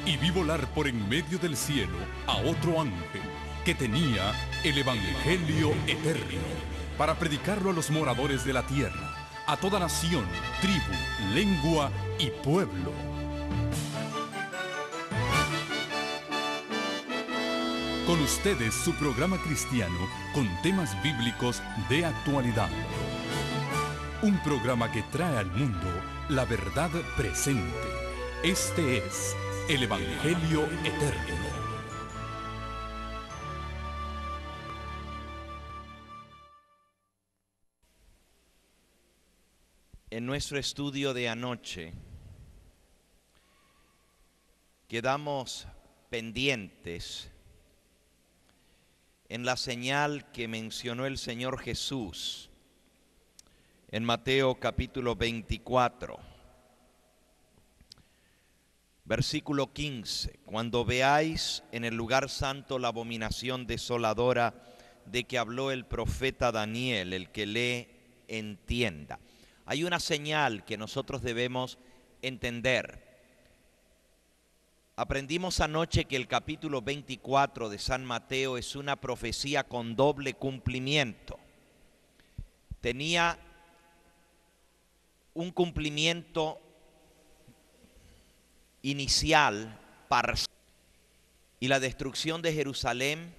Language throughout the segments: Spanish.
y vi volar por en medio del cielo a otro ángel que tenía el Evangelio eterno para predicarlo a los moradores de la tierra, a toda nación, tribu, lengua y pueblo. Con ustedes su programa cristiano con temas bíblicos de actualidad. Un programa que trae al mundo la verdad presente. Este es el Evangelio eterno. En nuestro estudio de anoche quedamos pendientes en la señal que mencionó el Señor Jesús en Mateo capítulo 24, versículo 15. Cuando veáis en el lugar santo la abominación desoladora de que habló el profeta Daniel, el que lee entienda. Hay una señal que nosotros debemos entender. Aprendimos anoche que el capítulo 24 de San Mateo es una profecía con doble cumplimiento. Tenía un cumplimiento inicial, parcial, y la destrucción de Jerusalén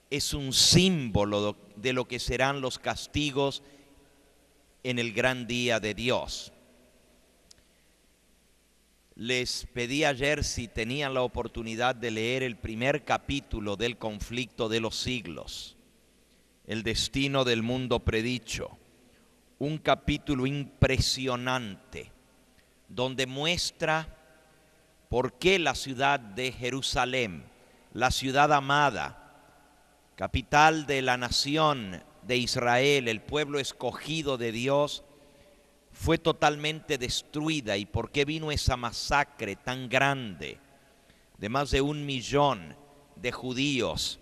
es un símbolo de lo que serán los castigos en el gran día de Dios. Les pedí ayer si tenían la oportunidad de leer el primer capítulo del conflicto de los siglos, el destino del mundo predicho, un capítulo impresionante donde muestra por qué la ciudad de Jerusalén, la ciudad amada, capital de la nación de Israel, el pueblo escogido de Dios, fue totalmente destruida y por qué vino esa masacre tan grande de más de 1 millón de judíos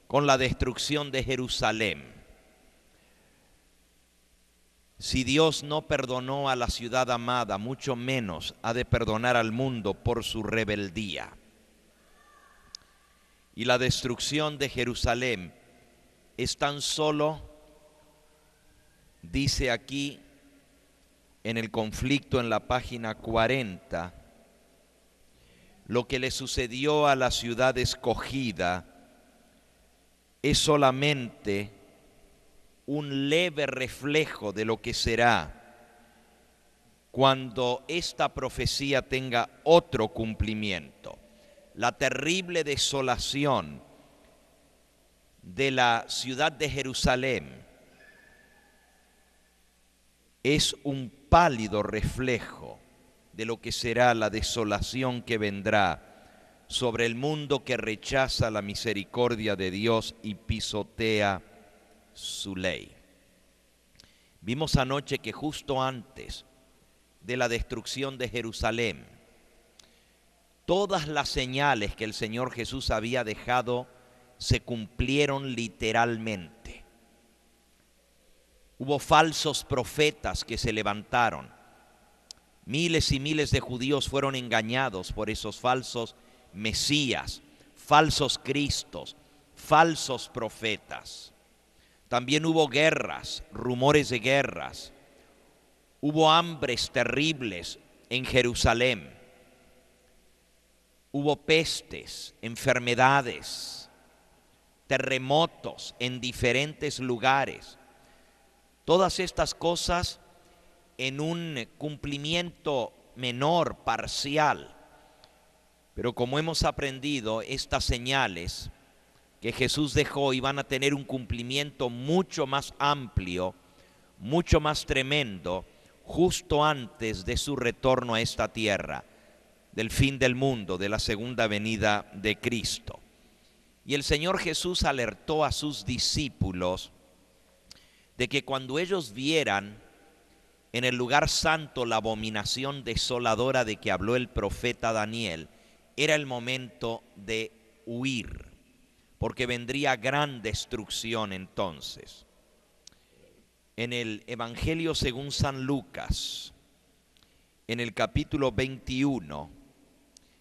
con la destrucción de Jerusalén. Si Dios no perdonó a la ciudad amada, mucho menos ha de perdonar al mundo por su rebeldía. Y la destrucción de Jerusalén es tan solo, dice aquí en el conflicto en la página 40, lo que le sucedió a la ciudad escogida es solamente un leve reflejo de lo que será cuando esta profecía tenga otro cumplimiento. La terrible desolación de la ciudad de Jerusalén es un pálido reflejo de lo que será la desolación que vendrá sobre el mundo que rechaza la misericordia de Dios y pisotea su ley. Vimos anoche que justo antes de la destrucción de Jerusalén, todas las señales que el Señor Jesús había dejado se cumplieron literalmente. Hubo falsos profetas que se levantaron. Miles y miles de judíos fueron engañados por esos falsos mesías, falsos cristos, falsos profetas. También hubo guerras, rumores de guerras. Hubo hambres terribles en Jerusalén. Hubo pestes, enfermedades, terremotos en diferentes lugares. Todas estas cosas en un cumplimiento menor, parcial. Pero como hemos aprendido, estas señales que Jesús dejó iban a tener un cumplimiento mucho más amplio, mucho más tremendo, justo antes de su retorno a esta tierra, del fin del mundo, de la segunda venida de Cristo. Y el Señor Jesús alertó a sus discípulos de que cuando ellos vieran en el lugar santo la abominación desoladora de que habló el profeta Daniel, era el momento de huir, porque vendría gran destrucción entonces. En el Evangelio según San Lucas, en el capítulo 21,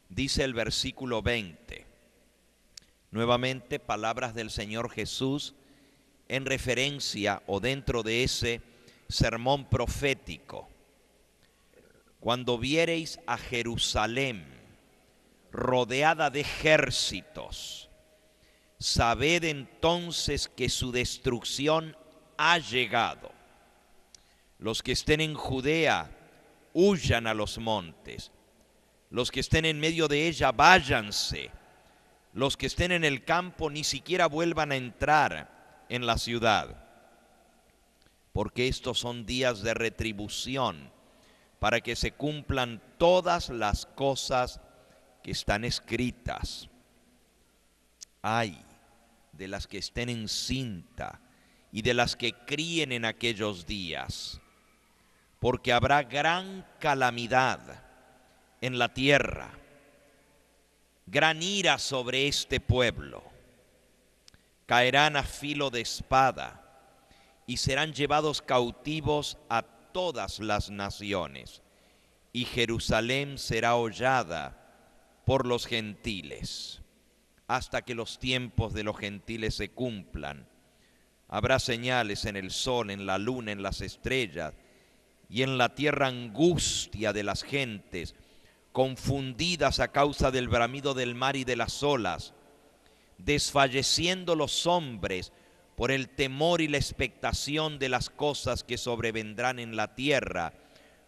Dice el versículo 20. Nuevamente, palabras del Señor Jesús en referencia o dentro de ese sermón profético. Cuando viereis a Jerusalén rodeada de ejércitos, sabed entonces que su destrucción ha llegado. Los que estén en Judea, huyan a los montes. Los que estén en medio de ella, váyanse. Los que estén en el campo, ni siquiera vuelvan a entrar en la ciudad. Porque estos son días de retribución, para que se cumplan todas las cosas que están escritas. Ay de las que estén encinta y de las que críen en aquellos días, porque habrá gran calamidad en la tierra, gran ira sobre este pueblo. Caerán a filo de espada y serán llevados cautivos a todas las naciones, y Jerusalén será hollada por los gentiles, hasta que los tiempos de los gentiles se cumplan. Habrá señales en el sol, en la luna, en las estrellas, y en la tierra angustia de las gentes, confundidas a causa del bramido del mar y de las olas, desfalleciendo los hombres por el temor y la expectación de las cosas que sobrevendrán en la tierra,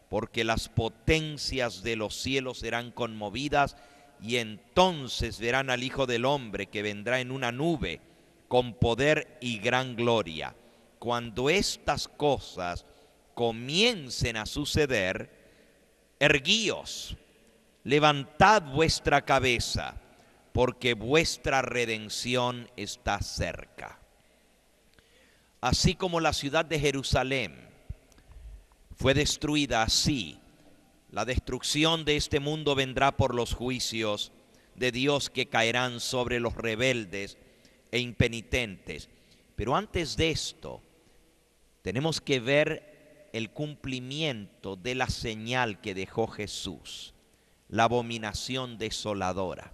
porque las potencias de los cielos serán conmovidas, y entonces verán al Hijo del Hombre que vendrá en una nube con poder y gran gloria. Cuando estas cosas comiencen a suceder, erguíos, levantad vuestra cabeza, porque vuestra redención está cerca. Así como la ciudad de Jerusalén fue destruida, así la destrucción de este mundo vendrá por los juicios de Dios que caerán sobre los rebeldes e impenitentes. Pero antes de esto, tenemos que ver el cumplimiento de la señal que dejó Jesús, la abominación desoladora.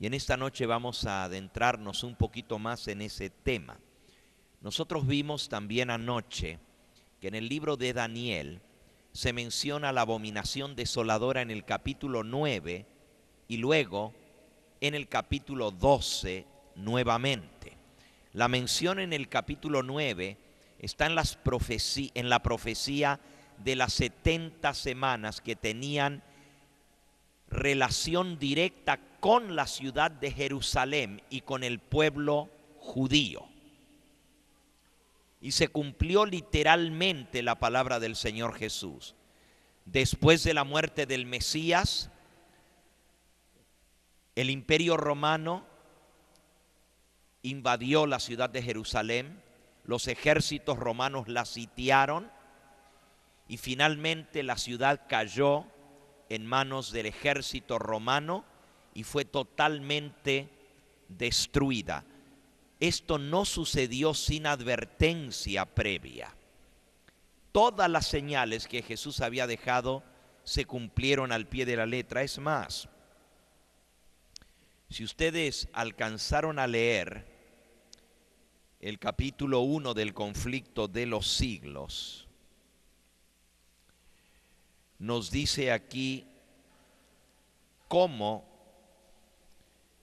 Y en esta noche vamos a adentrarnos un poquito más en ese tema. Nosotros vimos también anoche que en el libro de Daniel se menciona la abominación desoladora en el capítulo 9 y luego en el capítulo 12 nuevamente. La mención en el capítulo 9 está en la profecía de las 70 semanas que tenían relación directa con la ciudad de Jerusalén y con el pueblo judío. Y se cumplió literalmente la palabra del Señor Jesús. Después de la muerte del Mesías, el Imperio Romano invadió la ciudad de Jerusalén, los ejércitos romanos la sitiaron y finalmente la ciudad cayó en manos del ejército romano y fue totalmente destruida. Esto no sucedió sin advertencia previa. Todas las señales que Jesús había dejado se cumplieron al pie de la letra. Es más, si ustedes alcanzaron a leer el capítulo 1 del conflicto de los siglos, nos dice aquí cómo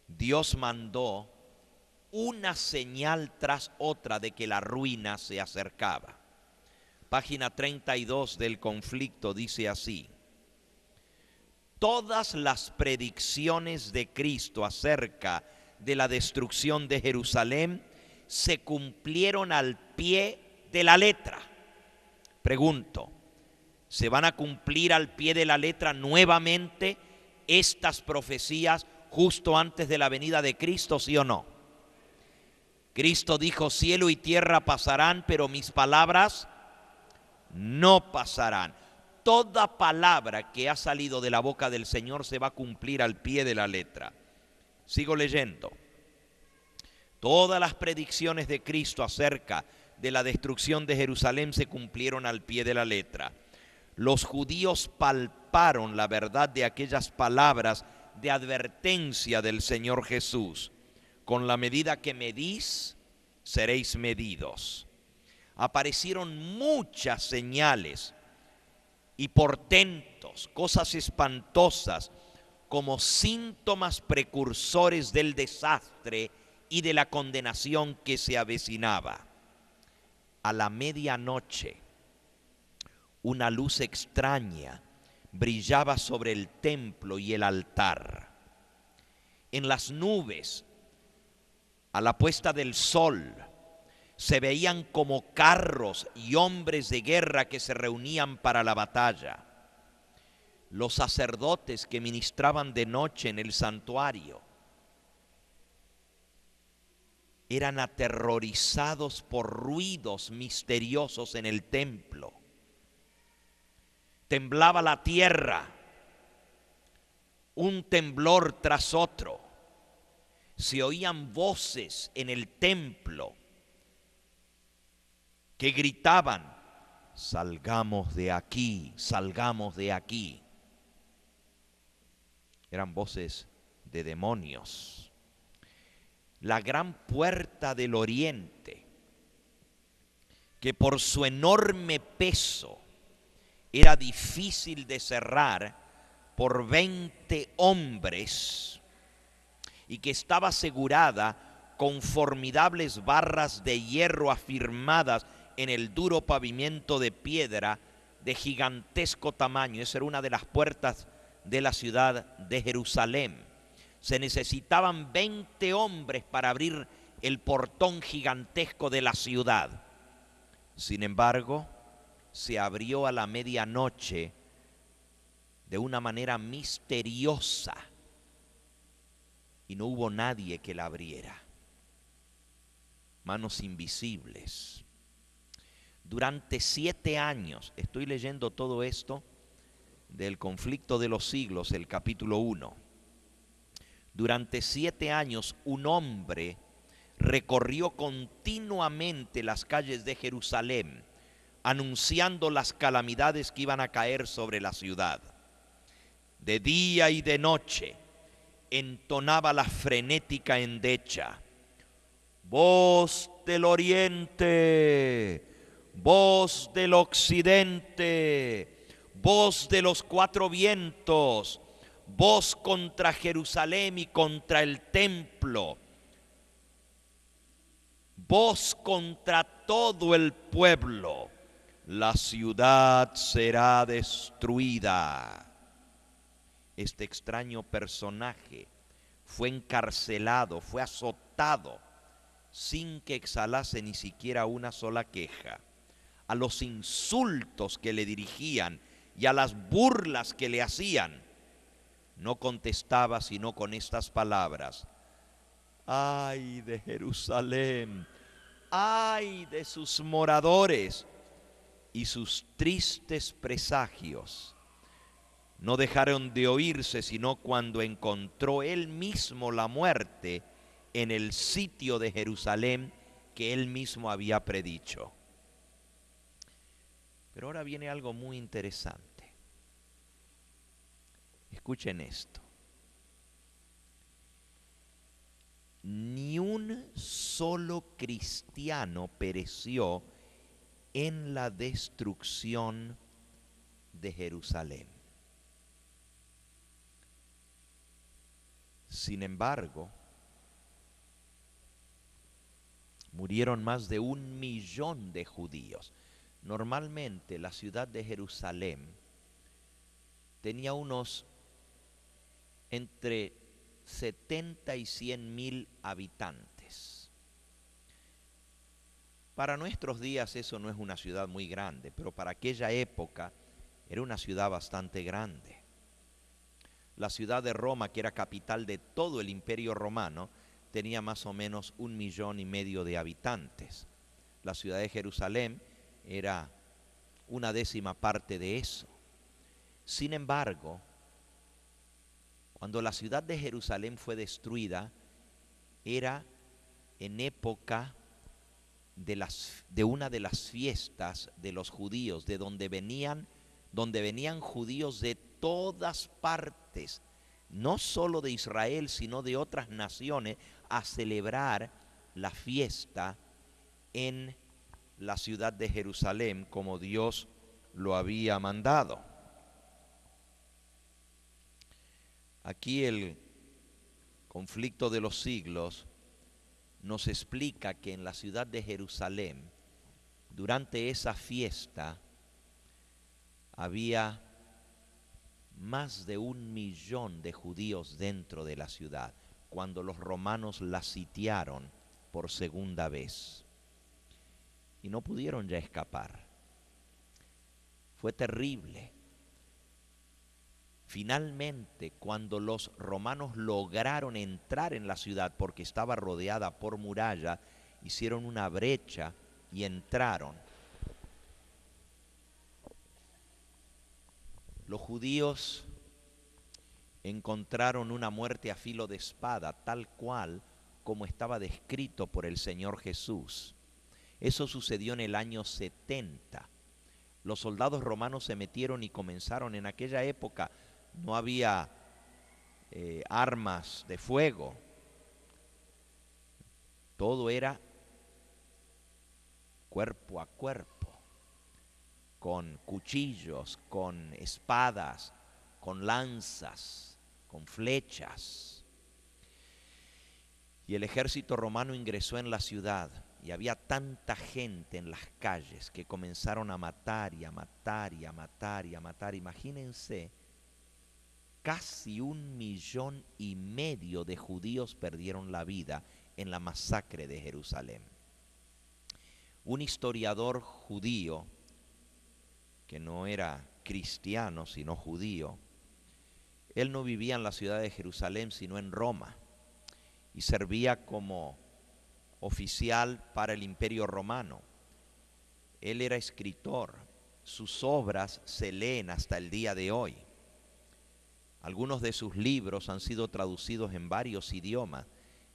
Dios mandó una señal tras otra de que la ruina se acercaba. Página 32 del conflicto dice así: todas las predicciones de Cristo acerca de la destrucción de Jerusalén se cumplieron al pie de la letra. Pregunto, ¿se van a cumplir al pie de la letra nuevamente estas profecías justo antes de la venida de Cristo, sí o no? Cristo dijo: cielo y tierra pasarán, pero mis palabras no pasarán. Toda palabra que ha salido de la boca del Señor se va a cumplir al pie de la letra. Sigo leyendo. Todas las predicciones de Cristo acerca de la destrucción de Jerusalén se cumplieron al pie de la letra. Los judíos palparon la verdad de aquellas palabras de advertencia del Señor Jesús. Con la medida que medís, seréis medidos. Aparecieron muchas señales y portentos, cosas espantosas, como síntomas precursores del desastre y de la condenación que se avecinaba. A la medianoche, una luz extraña brillaba sobre el templo y el altar. En las nubes, a la puesta del sol, se veían como carros y hombres de guerra que se reunían para la batalla. Los sacerdotes que ministraban de noche en el santuario eran aterrorizados por ruidos misteriosos en el templo. Temblaba la tierra, un temblor tras otro. Se oían voces en el templo que gritaban: salgamos de aquí, salgamos de aquí. Eran voces de demonios. La gran puerta del oriente, que por su enorme peso era difícil de cerrar por 20 hombres y que estaba asegurada con formidables barras de hierro afirmadas en el duro pavimento de piedra de gigantesco tamaño. Esa era una de las puertas de la ciudad de Jerusalén. Se necesitaban 20 hombres para abrir el portón gigantesco de la ciudad. Sin embargo, se abrió a la medianoche de una manera misteriosa y no hubo nadie que la abriera. Manos invisibles. Durante 7 años, estoy leyendo todo esto del conflicto de los siglos, el capítulo 1. Durante 7 años un hombre recorrió continuamente las calles de Jerusalén, anunciando las calamidades que iban a caer sobre la ciudad. De día y de noche entonaba la frenética endecha: voz del oriente, voz del occidente, voz de los 4 vientos, voz contra Jerusalén y contra el templo, voz contra todo el pueblo. La ciudad será destruida. Este extraño personaje fue encarcelado, fue azotado, sin que exhalase ni siquiera una sola queja. A los insultos que le dirigían y a las burlas que le hacían, no contestaba sino con estas palabras: ¡ay de Jerusalén! ¡Ay de sus moradores! Y sus tristes presagios no dejaron de oírse sino cuando encontró él mismo la muerte en el sitio de Jerusalén que él mismo había predicho. Pero ahora viene algo muy interesante. Escuchen esto. Ni un solo cristiano pereció en la destrucción de Jerusalén. Sin embargo, murieron más de 1 millón de judíos. Normalmente la ciudad de Jerusalén tenía unos entre 70 y 100 mil habitantes. Para nuestros días eso no es una ciudad muy grande, pero para aquella época era una ciudad bastante grande. La ciudad de Roma, que era capital de todo el Imperio Romano, tenía más o menos 1,5 millones de habitantes. La ciudad de Jerusalén era 1/10 parte de eso. Sin embargo, cuando la ciudad de Jerusalén fue destruida, era en época de una de las fiestas de los judíos, de donde venían judíos de todas partes no solo de Israel, sino de otras naciones, a celebrar la fiesta en la ciudad de Jerusalén, como Dios lo había mandado. Aquí el conflicto de los siglos nos explica que en la ciudad de Jerusalén, durante esa fiesta, había más de 1.000.000 de judíos dentro de la ciudad, cuando los romanos la sitiaron por segunda vez. Y no pudieron ya escapar. Fue terrible. Finalmente, cuando los romanos lograron entrar en la ciudad, porque estaba rodeada por muralla, hicieron una brecha y entraron. Los judíos encontraron una muerte a filo de espada, tal cual como estaba descrito por el Señor Jesús. Eso sucedió en el año 70. Los soldados romanos se metieron y comenzaron. En aquella época no había armas de fuego. Todo era cuerpo a cuerpo, con cuchillos, con espadas, con lanzas, con flechas. Y el ejército romano ingresó en la ciudad y había tanta gente en las calles que comenzaron a matar y a matar y a matar y a matar. Imagínense, casi 1,5 millones de judíos perdieron la vida en la masacre de Jerusalén. Un historiador judío, que no era cristiano sino judío, él no vivía en la ciudad de Jerusalén sino en Roma y servía como oficial para el Imperio Romano. Él era escritor, sus obras se leen hasta el día de hoy. Algunos de sus libros han sido traducidos en varios idiomas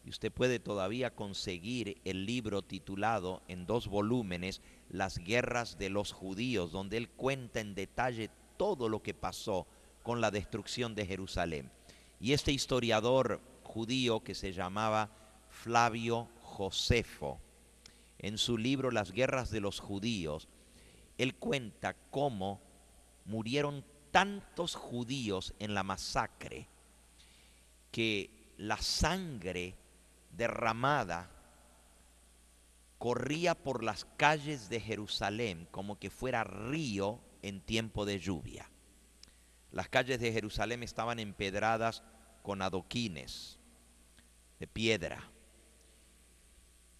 y usted puede todavía conseguir el libro titulado en 2 volúmenes, Las guerras de los judíos, donde él cuenta en detalle todo lo que pasó con la destrucción de Jerusalén. Y este historiador judío, que se llamaba Flavio Josefo, en su libro Las guerras de los judíos, él cuenta cómo murieron tantos judíos en la masacre que la sangre derramada corría por las calles de Jerusalén como que fuera río en tiempo de lluvia. Las calles de Jerusalén estaban empedradas con adoquines de piedra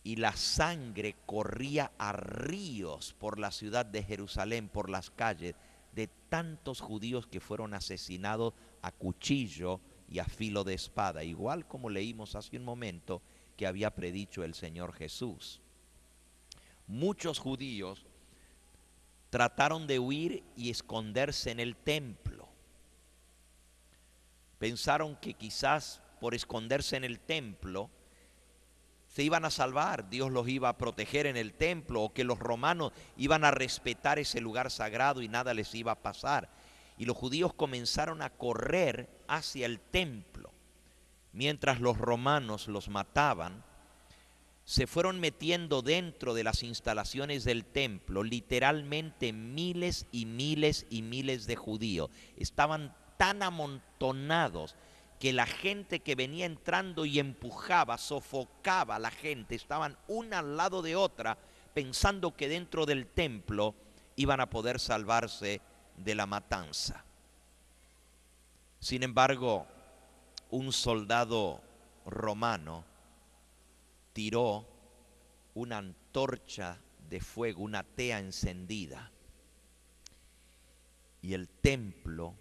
y la sangre corría a ríos por la ciudad de Jerusalén, por las calles, de tantos judíos que fueron asesinados a cuchillo y a filo de espada, igual como leímos hace un momento que había predicho el Señor Jesús. Muchos judíos trataron de huir y esconderse en el templo. Pensaron que quizás por esconderse en el templo se iban a salvar, Dios los iba a proteger en el templo, o que los romanos iban a respetar ese lugar sagrado y nada les iba a pasar. Y los judíos comenzaron a correr hacia el templo. Mientras los romanos los mataban, se fueron metiendo dentro de las instalaciones del templo, literalmente miles y miles y miles de judíos. Estaban tan amontonados que la gente que venía entrando y empujaba, sofocaba a la gente, estaban una al lado de otra, pensando que dentro del templo iban a poder salvarse de la matanza. Sin embargo, un soldado romano tiró una antorcha de fuego, una tea encendida, y el templo,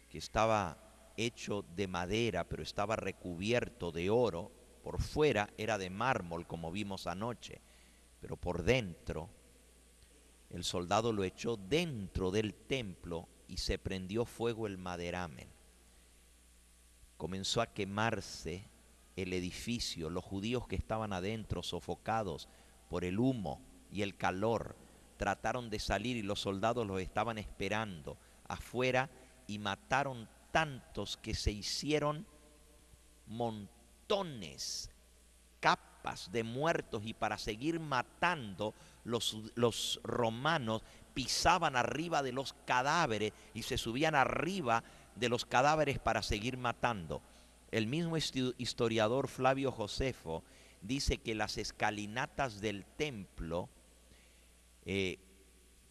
que estaba hecho de madera, pero estaba recubierto de oro, por fuera era de mármol, como vimos anoche, pero por dentro, el soldado lo echó dentro del templo y se prendió fuego el maderamen. Comenzó a quemarse el edificio, los judíos que estaban adentro, sofocados por el humo y el calor, trataron de salir y los soldados los estaban esperando afuera y mataron tantos que se hicieron montones, capas de muertos, y para seguir matando, los romanos pisaban arriba de los cadáveres y se subían arriba de los cadáveres para seguir matando. El mismo historiador Flavio Josefo dice que las escalinatas del templo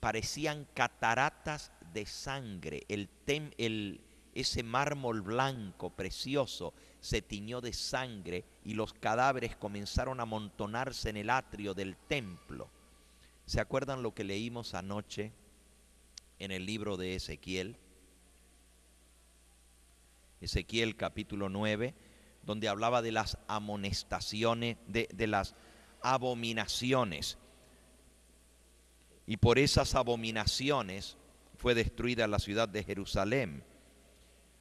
parecían cataratas de sangre. Ese mármol blanco precioso se tiñó de sangre y los cadáveres comenzaron a amontonarse en el atrio del templo. ¿Se acuerdan lo que leímos anoche en el libro de Ezequiel? Ezequiel capítulo 9, donde hablaba de las amonestaciones, de las abominaciones. Y por esas abominaciones fue destruida la ciudad de Jerusalén.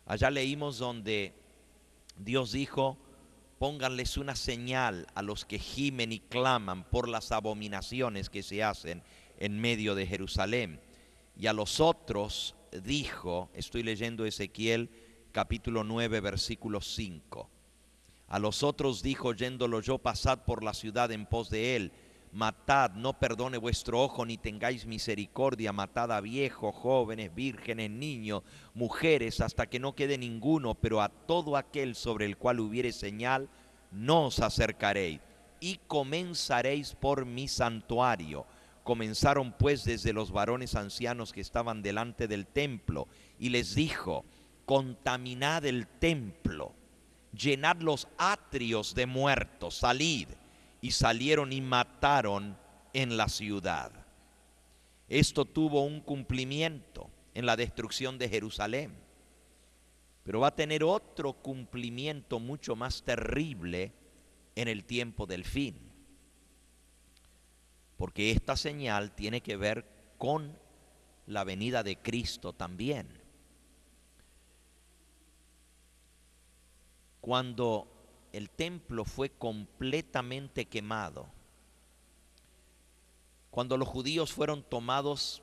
Allá leímos donde Dios dijo: pónganles una señal a los que gimen y claman por las abominaciones que se hacen en medio de Jerusalén. Y a los otros dijo, estoy leyendo Ezequiel capítulo 9, versículo 5. A los otros dijo, oyéndolo yo, pasad por la ciudad en pos de él, matad, no perdone vuestro ojo, ni tengáis misericordia, matad a viejos, jóvenes, vírgenes, niños, mujeres, hasta que no quede ninguno, pero a todo aquel sobre el cual hubiere señal, no os acercaréis, y comenzaréis por mi santuario. Comenzaron pues desde los varones ancianos que estaban delante del templo, y les dijo: contaminad el templo, llenad los atrios de muertos, salid. Y salieron y mataron en la ciudad. Esto tuvo un cumplimiento en la destrucción de Jerusalén, pero va a tener otro cumplimiento mucho más terrible en el tiempo del fin, porque esta señal tiene que ver con la venida de Cristo también. Cuando el templo fue completamente quemado, cuando los judíos fueron tomados,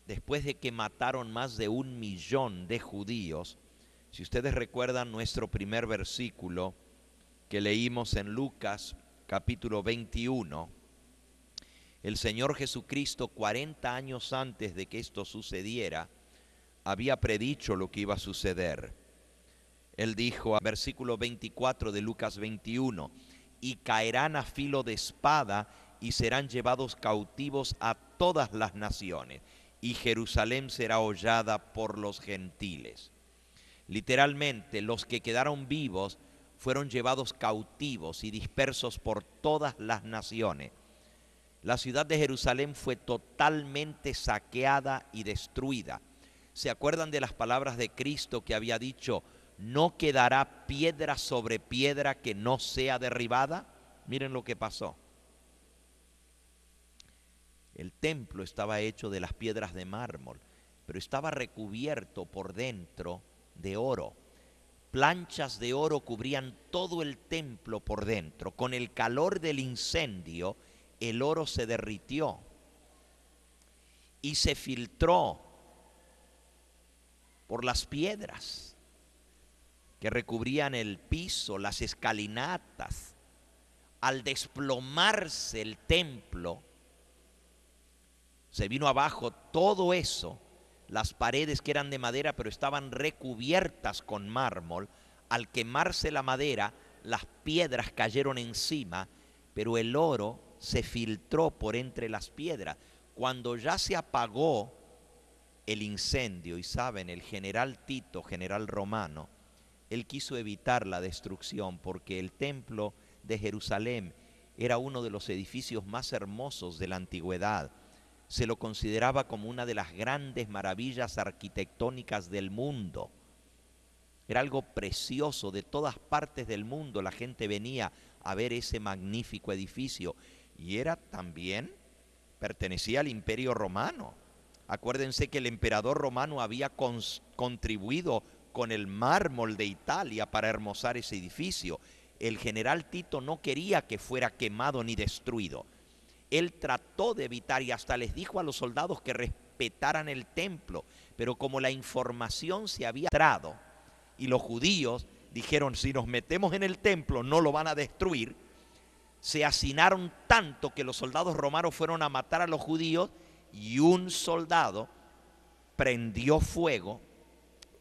después de que mataron más de 1 millón de judíos, si ustedes recuerdan nuestro primer versículo que leímos en Lucas capítulo 21, el Señor Jesucristo 40 años antes de que esto sucediera, había predicho lo que iba a suceder. Él dijo, versículo 24 de Lucas 21, y caerán a filo de espada y serán llevados cautivos a todas las naciones, y Jerusalén será hollada por los gentiles. Literalmente, los que quedaron vivos fueron llevados cautivos y dispersos por todas las naciones. La ciudad de Jerusalén fue totalmente saqueada y destruida. ¿Se acuerdan de las palabras de Cristo que había dicho: no quedará piedra sobre piedra que no sea derribada? Miren lo que pasó. El templo estaba hecho de las piedras de mármol, pero estaba recubierto por dentro de oro. Planchas de oro cubrían todo el templo por dentro. Con el calor del incendio, el oro se derritió y se filtró por las piedras que recubrían el piso, las escalinatas. Al desplomarse el templo, se vino abajo todo eso. Las paredes, que eran de madera pero estaban recubiertas con mármol, al quemarse la madera, las piedras cayeron encima, pero el oro se filtró por entre las piedras. Cuando ya se apagó el incendio, y saben, el general Tito, general romano, él quiso evitar la destrucción, porque el templo de Jerusalén era uno de los edificios más hermosos de la antigüedad. Se lo consideraba como una de las grandes maravillas arquitectónicas del mundo. Era algo precioso. De todas partes del mundo la gente venía a ver ese magnífico edificio. Y era también, pertenecía al Imperio Romano. Acuérdense que el emperador romano había contribuido con el mármol de Italia para hermosar ese edificio. El general Tito no quería que fuera quemado ni destruido. Él trató de evitar, y hasta les dijo a los soldados que respetaran el templo. Pero como la información se había entrado y los judíos dijeron, si nos metemos en el templo no lo van a destruir, se hacinaron tanto que los soldados romanos fueron a matar a los judíos y un soldado prendió fuego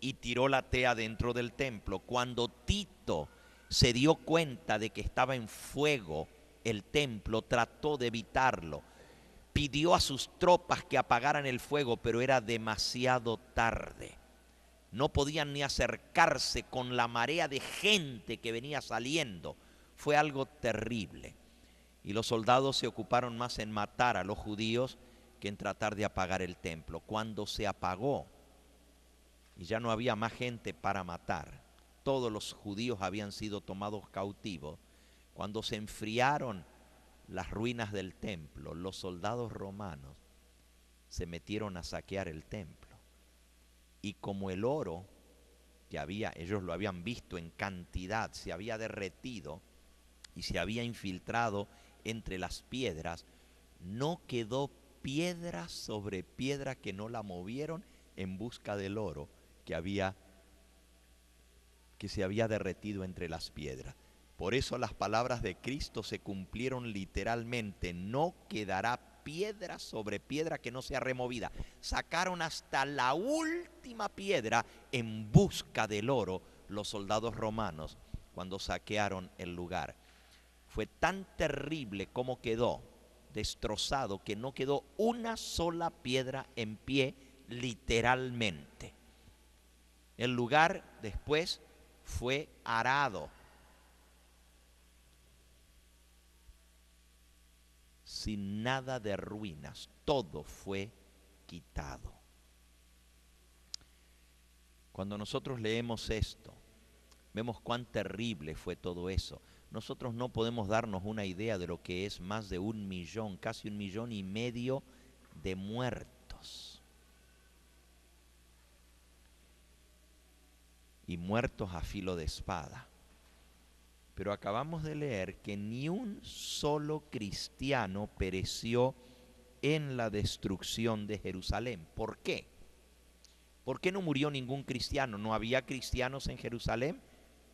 y tiró la tea dentro del templo. Cuando Tito se dio cuenta de que estaba en fuego el templo, trató de evitarlo. Pidió a sus tropas que apagaran el fuego, pero era demasiado tarde. No podían ni acercarse con la marea de gente que venía saliendo. Fue algo terrible. Y los soldados se ocuparon más en matar a los judíos que en tratar de apagar el templo. Cuando se apagó y ya no había más gente para matar, todos los judíos habían sido tomados cautivos. Cuando se enfriaron las ruinas del templo, los soldados romanos se metieron a saquear el templo. Y como el oro que había, ellos lo habían visto en cantidad, se había derretido y se había infiltrado entre las piedras, no quedó piedra sobre piedra que no la movieron en busca del oro que se había derretido entre las piedras. Por eso las palabras de Cristo se cumplieron literalmente: no quedará piedra sobre piedra que no sea removida. Sacaron hasta la última piedra en busca del oro los soldados romanos cuando saquearon el lugar. Fue tan terrible como quedó destrozado que no quedó una sola piedra en pie, literalmente. El lugar después fue arado, sin nada de ruinas, todo fue quitado. Cuando nosotros leemos esto, vemos cuán terrible fue todo eso. Nosotros no podemos darnos una idea de lo que es más de 1 millón, casi 1,5 millones de muertos. Y muertos a filo de espada. Pero acabamos de leer que ni un solo cristiano pereció en la destrucción de Jerusalén. ¿Por qué? ¿Por qué no murió ningún cristiano? ¿No había cristianos en Jerusalén?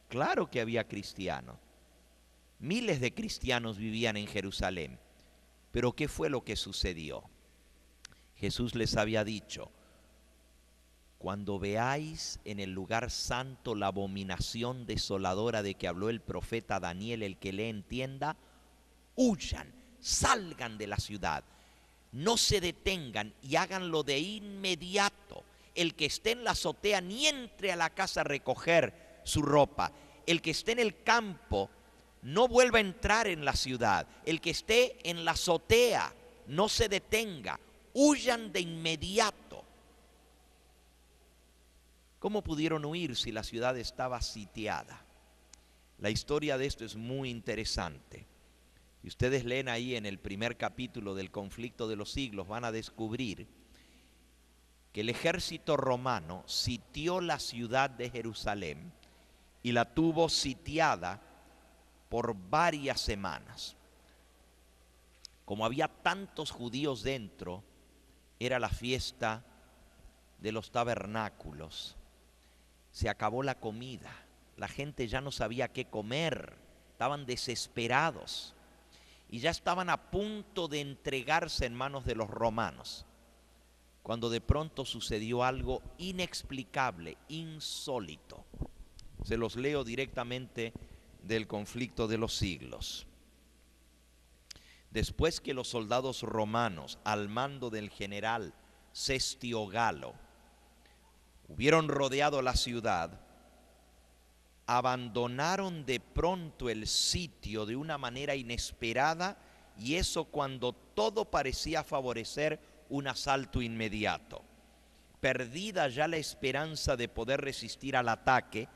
Claro que había cristianos. Miles de cristianos vivían en Jerusalén. Pero ¿qué fue lo que sucedió? Jesús les había dicho: cuando veáis en el lugar santo la abominación desoladora de que habló el profeta Daniel, el que le entienda, huyan, salgan de la ciudad, no se detengan y háganlo de inmediato. El que esté en la azotea ni entre a la casa a recoger su ropa. El que esté en el campo no vuelva a entrar en la ciudad. El que esté en la azotea no se detenga, huyan de inmediato. ¿Cómo pudieron huir si la ciudad estaba sitiada? La historia de esto es muy interesante. Si ustedes leen ahí en el primer capítulo del Conflicto de los Siglos, van a descubrir que el ejército romano sitió la ciudad de Jerusalén y la tuvo sitiada por varias semanas. Como había tantos judíos dentro, era la fiesta de los tabernáculos. Se acabó la comida, la gente ya no sabía qué comer, estaban desesperados y ya estaban a punto de entregarse en manos de los romanos, cuando de pronto sucedió algo inexplicable, insólito. Se los leo directamente del Conflicto de los Siglos. Después que los soldados romanos, al mando del general Cestio Galo, hubieron rodeado la ciudad, abandonaron de pronto el sitio de una manera inesperada, y eso cuando todo parecía favorecer un asalto inmediato. Perdida ya la esperanza de poder resistir al ataque,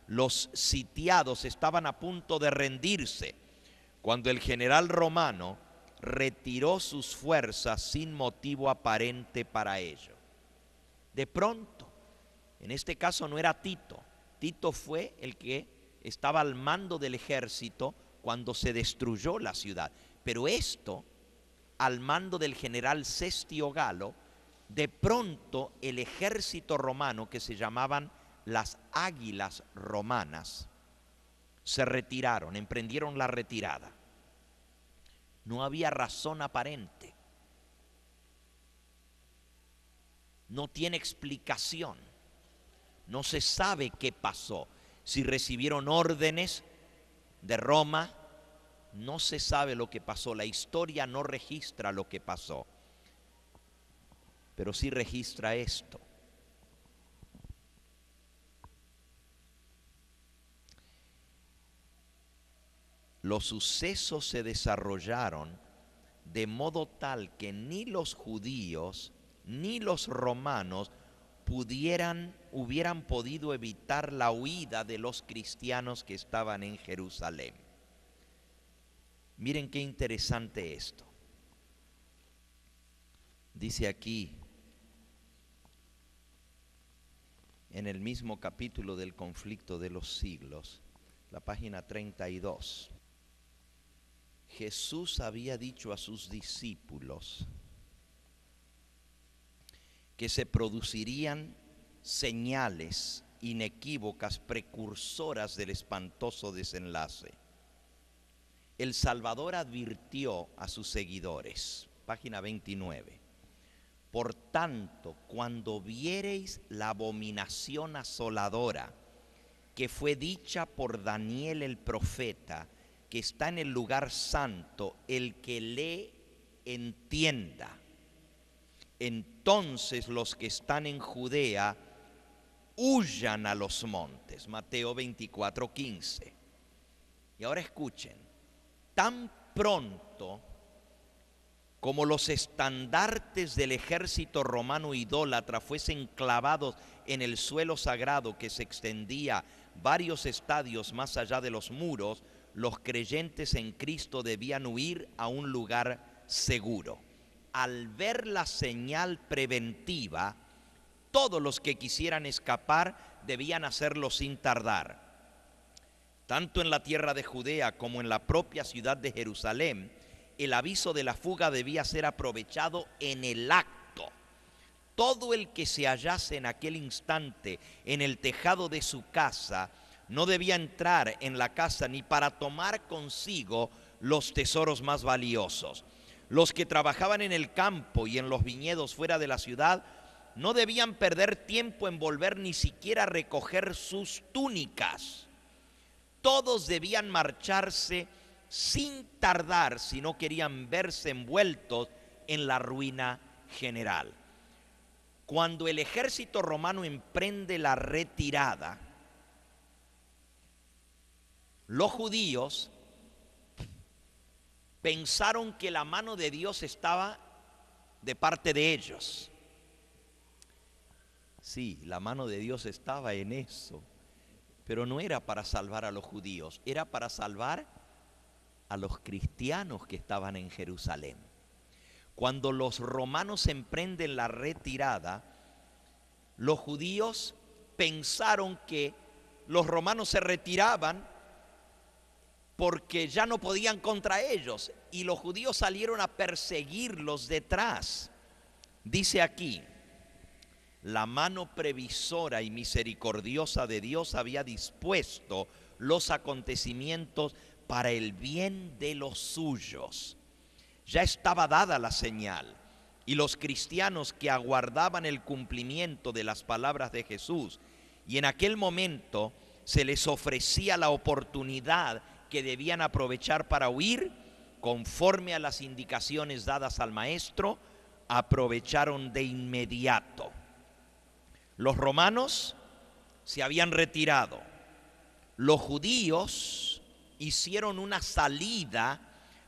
los sitiados estaban a punto de rendirse cuando el general romano retiró sus fuerzas sin motivo aparente para ello. De pronto, en este caso no era Tito. Tito fue el que estaba al mando del ejército cuando se destruyó la ciudad. Pero esto, al mando del general Cestio Galo, de pronto el ejército romano, que se llamaban las águilas romanas, se retiraron, emprendieron la retirada. No había razón aparente. No tiene explicación. No se sabe qué pasó. Si recibieron órdenes de Roma, no se sabe lo que pasó. La historia no registra lo que pasó. Pero sí registra esto. Los sucesos se desarrollaron de modo tal que ni los judíos ni los romanos hubieran podido evitar la huida de los cristianos que estaban en Jerusalén. Miren qué interesante esto. Dice aquí, en el mismo capítulo del conflicto de los siglos, la página 32. Jesús había dicho a sus discípulos que se producirían señales inequívocas precursoras del espantoso desenlace. El Salvador advirtió a sus seguidores, página 29, por tanto, cuando viereis la abominación asoladora que fue dicha por Daniel el profeta, que está en el lugar santo, el que lee entienda. Entonces los que están en Judea huyan a los montes. Mateo 24:15. Y ahora escuchen, tan pronto como los estandartes del ejército romano idólatra fuesen clavados en el suelo sagrado que se extendía varios estadios más allá de los muros, los creyentes en Cristo debían huir a un lugar seguro. Al ver la señal preventiva, todos los que quisieran escapar debían hacerlo sin tardar. Tanto en la tierra de Judea como en la propia ciudad de Jerusalén, el aviso de la fuga debía ser aprovechado en el acto. Todo el que se hallase en aquel instante en el tejado de su casa no debía entrar en la casa ni para tomar consigo los tesoros más valiosos. Los que trabajaban en el campo y en los viñedos fuera de la ciudad no debían perder tiempo en volver ni siquiera a recoger sus túnicas. Todos debían marcharse sin tardar si no querían verse envueltos en la ruina general. Cuando el ejército romano emprende la retirada, los judíos pensaron que la mano de Dios estaba de parte de ellos. Sí, la mano de Dios estaba en eso, pero no era para salvar a los judíos, era para salvar a los cristianos que estaban en Jerusalén. Cuando los romanos emprenden la retirada, los judíos pensaron que los romanos se retiraban porque ya no podían contra ellos, y los judíos salieron a perseguirlos detrás. Dice aquí, la mano previsora y misericordiosa de Dios había dispuesto los acontecimientos para el bien de los suyos. Ya estaba dada la señal, y los cristianos que aguardaban el cumplimiento de las palabras de Jesús, y en aquel momento se les ofrecía la oportunidad que debían aprovechar para huir, conforme a las indicaciones dadas al maestro, aprovecharon de inmediato. Los romanos se habían retirado. Los judíos hicieron una salida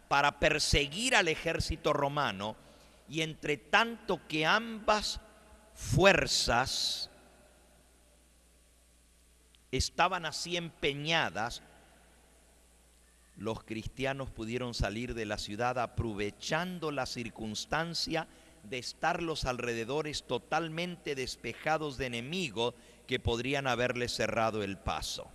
para perseguir al ejército romano, y entre tanto que ambas fuerzas estaban así empeñadas, los cristianos pudieron salir de la ciudad aprovechando la circunstancia de estar los alrededores totalmente despejados de enemigos que podrían haberles cerrado el paso.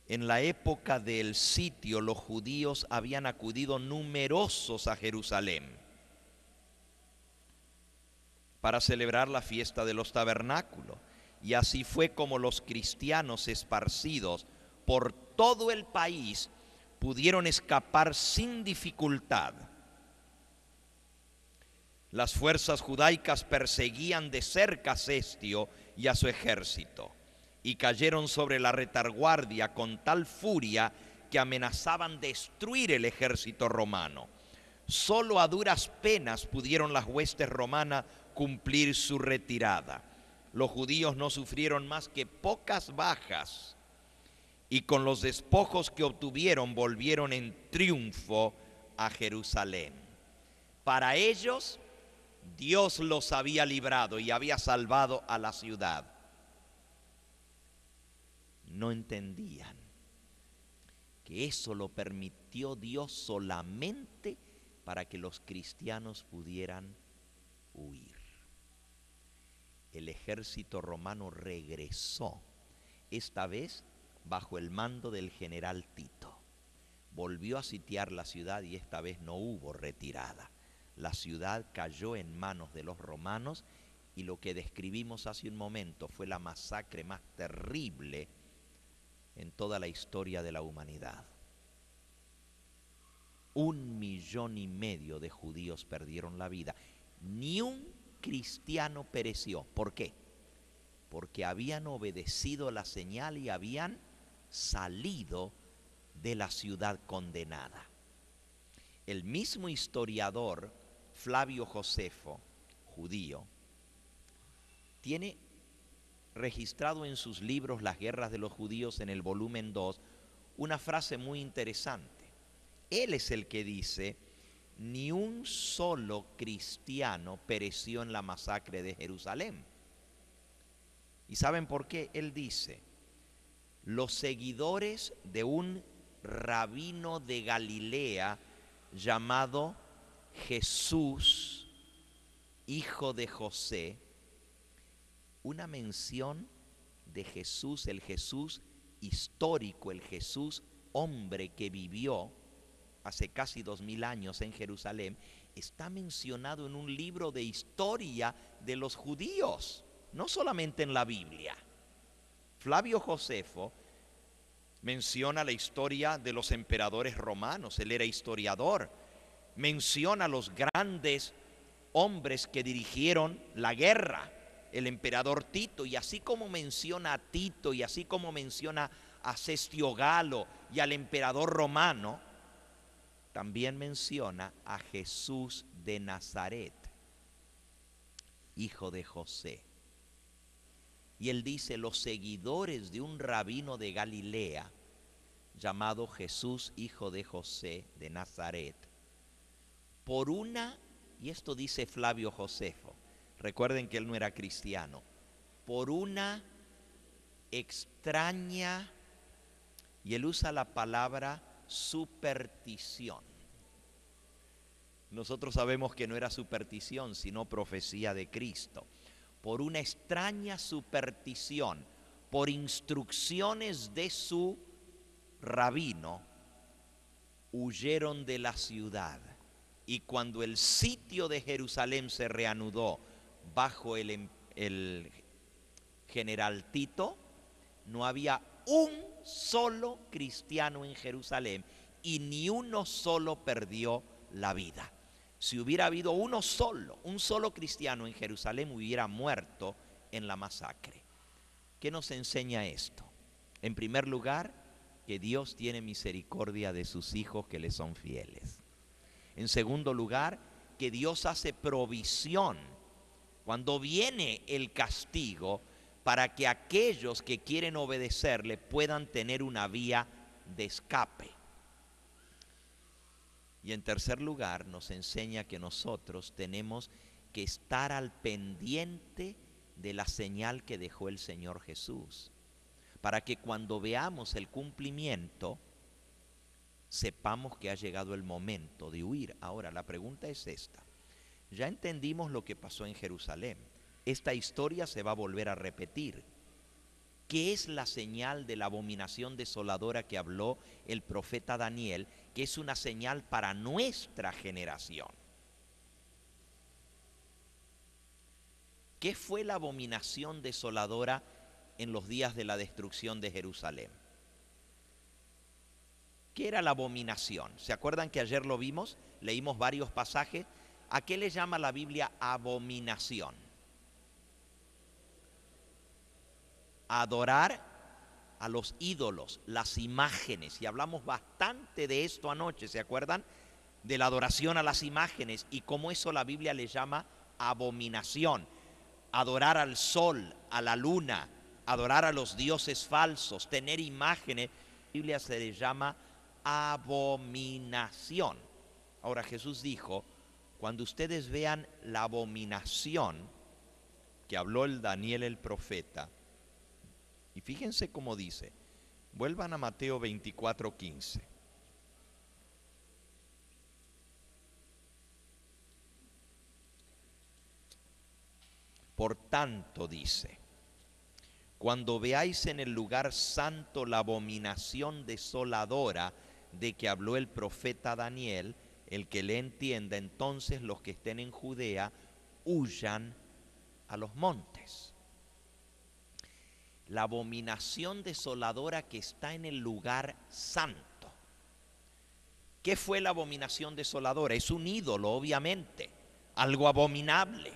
En la época del sitio, los judíos habían acudido numerosos a Jerusalén. para celebrar la fiesta de los tabernáculos. Y así fue como los cristianos esparcidos por todo el país pudieron escapar sin dificultad. Las fuerzas judaicas perseguían de cerca a Cestio y a su ejército, y cayeron sobre la retaguardia con tal furia que amenazaban destruir el ejército romano. Solo a duras penas pudieron las huestes romanas cumplir su retirada. Los judíos no sufrieron más que pocas bajas, y con los despojos que obtuvieron volvieron en triunfo a Jerusalén. Para ellos, Dios los había librado y había salvado a la ciudad. No entendían que eso lo permitió Dios solamente para que los cristianos pudieran huir. El ejército romano regresó, esta vez bajo el mando del general Tito. Volvió a sitiar la ciudad y esta vez no hubo retirada. La ciudad cayó en manos de los romanos y lo que describimos hace un momento fue la masacre más terrible en toda la historia de la humanidad. 1,5 millones de judíos perdieron la vida. Ni un cristiano pereció. ¿Por qué? Porque habían obedecido la señal y habían salido de la ciudad condenada. El mismo historiador Flavio Josefo, judío, tiene registrado en sus libros Las guerras de los judíos, en el volumen 2, una frase muy interesante. Él es el que dice: ni un solo cristiano pereció en la masacre de Jerusalén. ¿Y saben por qué? Él dice: los seguidores de un rabino de Galilea llamado Jesús, hijo de José, una mención de Jesús, el Jesús histórico, el Jesús hombre que vivió hace casi 2000 años en Jerusalén, está mencionado en un libro de historia de los judíos, no solamente en la Biblia. Flavio Josefo menciona la historia de los emperadores romanos, él era historiador, menciona los grandes hombres que dirigieron la guerra, el emperador Tito, y así como menciona a Tito y así como menciona a Cestio Galo y al emperador romano, también menciona a Jesús de Nazaret, hijo de José. Y él dice: los seguidores de un rabino de Galilea llamado Jesús, hijo de José de Nazaret, por una, y esto dice Flavio Josefo, recuerden que él no era cristiano, por una extraña, y él usa la palabra superstición. Nosotros sabemos que no era superstición, sino profecía de Cristo. Por una extraña superstición, por instrucciones de su rabino, huyeron de la ciudad. Y cuando el sitio de Jerusalén se reanudó bajo el general Tito, no había un solo cristiano en Jerusalén y ni uno solo perdió la vida. Si hubiera habido un solo cristiano en Jerusalén, hubiera muerto en la masacre. ¿Qué nos enseña esto? En primer lugar, que Dios tiene misericordia de sus hijos que le son fieles. En segundo lugar, que Dios hace provisión cuando viene el castigo para que aquellos que quieren obedecerle puedan tener una vía de escape. Y en tercer lugar, nos enseña que nosotros tenemos que estar al pendiente de la señal que dejó el Señor Jesús, para que cuando veamos el cumplimiento, sepamos que ha llegado el momento de huir. Ahora, la pregunta es esta. Ya entendimos lo que pasó en Jerusalén. Esta historia se va a volver a repetir. ¿Qué es la señal de la abominación desoladora que habló el profeta Daniel, que es una señal para nuestra generación? ¿Qué fue la abominación desoladora en los días de la destrucción de Jerusalén? ¿Qué era la abominación? ¿Se acuerdan que ayer lo vimos? Leímos varios pasajes. ¿A qué le llama la Biblia abominación? Adorar a los ídolos, las imágenes. Y hablamos bastante de esto anoche, ¿se acuerdan? De la adoración a las imágenes y cómo eso la Biblia le llama abominación. Adorar al sol, a la luna, adorar a los dioses falsos, tener imágenes. La Biblia se le llama abominación. Ahora Jesús dijo, cuando ustedes vean la abominación que habló el Daniel el profeta, y fíjense cómo dice, vuelvan a Mateo 24:15. Por tanto, dice, cuando veáis en el lugar santo la abominación desoladora de que habló el profeta Daniel, el que le entienda, entonces los que estén en Judea huyan a los montes. La abominación desoladora que está en el lugar santo. ¿Qué fue la abominación desoladora? Es un ídolo, obviamente, algo abominable,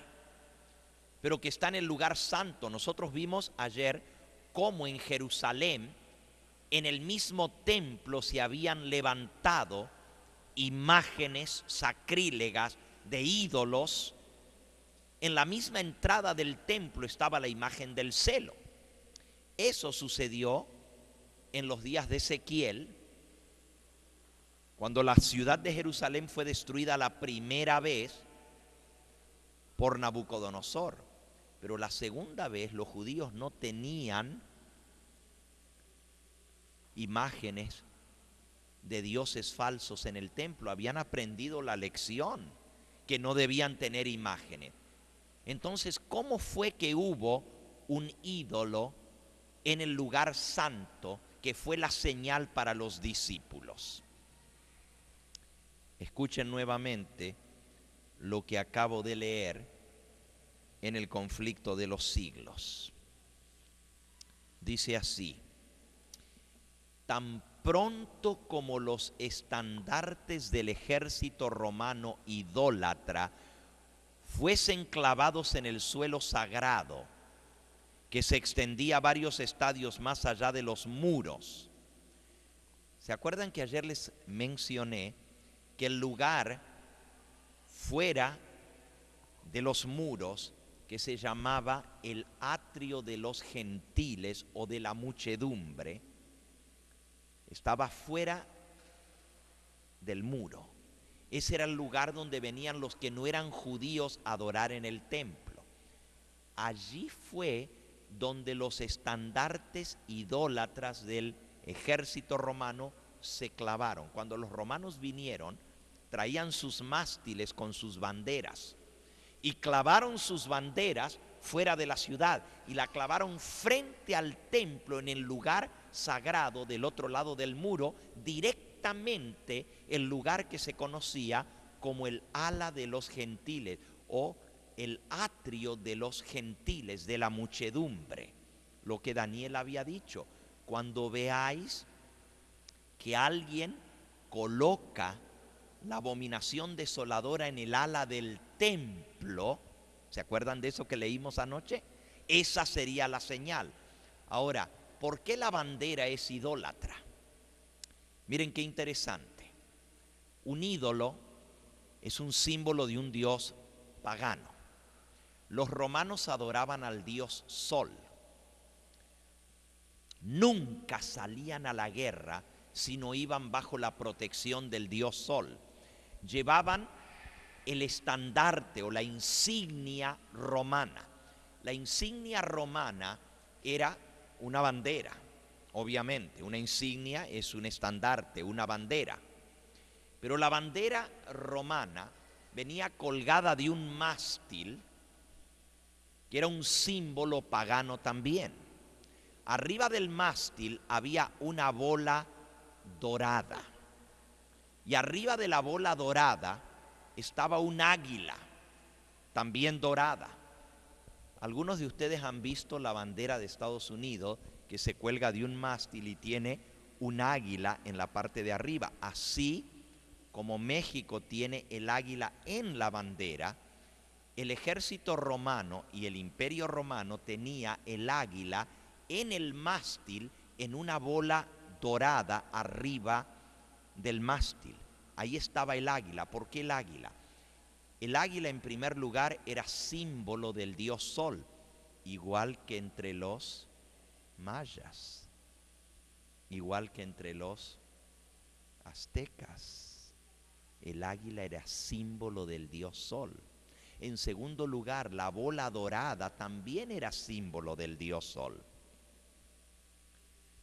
pero que está en el lugar santo. Nosotros vimos ayer cómo en Jerusalén, en el mismo templo, se habían levantado imágenes sacrílegas de ídolos. En la misma entrada del templo estaba la imagen del celo. Eso sucedió en los días de Ezequiel, cuando la ciudad de Jerusalén fue destruida la primera vez por Nabucodonosor. Pero la segunda vez los judíos no tenían imágenes de dioses falsos en el templo. Habían aprendido la lección que no debían tener imágenes. Entonces, ¿cómo fue que hubo un ídolo en el lugar santo que fue la señal para los discípulos? Escuchen nuevamente lo que acabo de leer en el conflicto de los siglos. Dice así: tan pronto como los estandartes del ejército romano idólatra fuesen clavados en el suelo sagrado, que se extendía varios estadios más allá de los muros. ¿Se acuerdan que ayer les mencioné que el lugar fuera de los muros, que se llamaba el atrio de los gentiles o de la muchedumbre, estaba fuera del muro? Ese era el lugar donde venían los que no eran judíos a adorar en el templo. Allí fue donde los estandartes idólatras del ejército romano se clavaron. Cuando los romanos vinieron, traían sus mástiles con sus banderas y clavaron sus banderas fuera de la ciudad y la clavaron frente al templo, en el lugar sagrado del otro lado del muro, directamente el lugar que se conocía como el ala de los gentiles o el atrio de los gentiles, de la muchedumbre. Lo que Daniel había dicho: cuando veáis que alguien coloca la abominación desoladora en el ala del templo, ¿se acuerdan de eso que leímos anoche? Esa sería la señal. Ahora, ¿por qué la bandera es idólatra? Miren qué interesante. Un ídolo es un símbolo de un dios pagano. Los romanos adoraban al dios Sol. Nunca salían a la guerra si no iban bajo la protección del dios Sol. Llevaban el estandarte o la insignia romana. La insignia romana era una bandera, obviamente. Una insignia es un estandarte, una bandera. Pero la bandera romana venía colgada de un mástil, que era un símbolo pagano también. Arriba del mástil había una bola dorada. Y arriba de la bola dorada estaba un águila, también dorada. Algunos de ustedes han visto la bandera de Estados Unidos que se cuelga de un mástil y tiene un águila en la parte de arriba. Así como México tiene el águila en la bandera, el ejército romano y el imperio romano tenía el águila en el mástil, en una bola dorada arriba del mástil. Ahí estaba el águila. ¿Por qué el águila? El águila, en primer lugar, era símbolo del dios Sol, igual que entre los mayas, igual que entre los aztecas. El águila era símbolo del dios Sol. En segundo lugar, la bola dorada también era símbolo del dios Sol.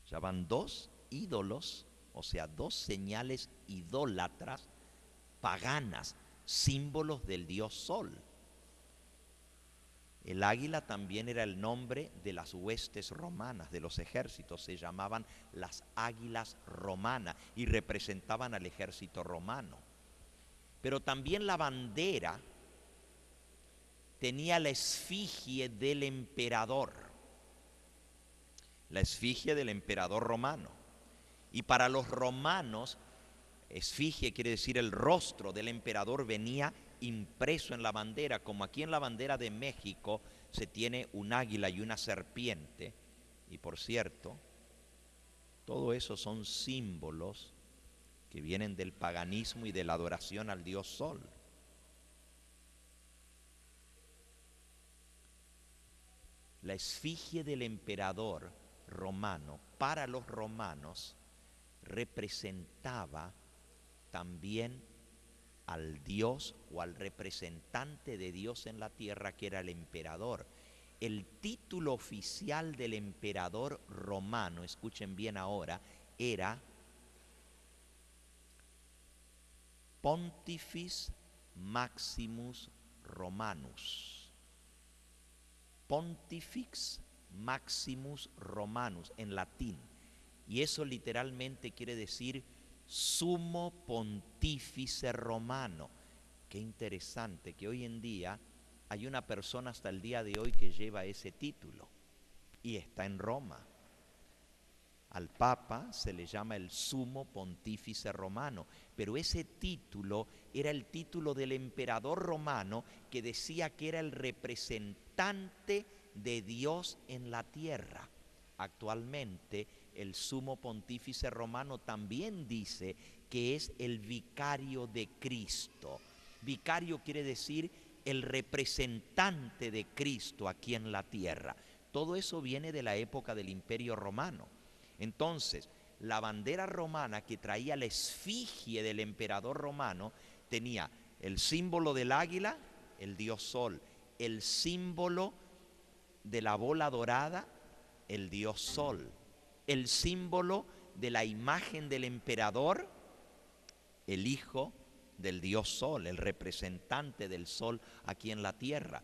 Ya van dos ídolos, o sea, dos señales idólatras paganas, símbolos del dios Sol. El águila también era el nombre de las huestes romanas, de los ejércitos. Se llamaban las águilas romanas y representaban al ejército romano. Pero también la bandera tenía la esfinge del emperador. La esfinge del emperador romano. Y para los romanos, esfinge quiere decir el rostro del emperador venía impreso en la bandera, como aquí en la bandera de México se tiene un águila y una serpiente. Y por cierto, todo eso son símbolos que vienen del paganismo y de la adoración al dios Sol. La esfinge del emperador romano, para los romanos, representaba también al Dios o al representante de Dios en la tierra, que era el emperador. El título oficial del emperador romano, escuchen bien ahora, era Pontifex Maximus Romanus. Pontifex Maximus Romanus en latín. Y eso literalmente quiere decir sumo pontífice romano. Qué interesante que hoy en día hay una persona hasta el día de hoy que lleva ese título y está en Roma. Al Papa se le llama el sumo pontífice romano, pero ese título era el título del emperador romano que decía que era el representante de Dios en la tierra. Actualmente el sumo pontífice romano también dice que es el vicario de Cristo. Vicario quiere decir el representante de Cristo aquí en la tierra. Todo eso viene de la época del Imperio Romano. Entonces, la bandera romana que traía la esfinge del emperador romano tenía el símbolo del águila, el dios Sol, el símbolo de la bola dorada, el dios Sol, el símbolo de la imagen del emperador, el hijo del dios Sol, el representante del Sol aquí en la tierra.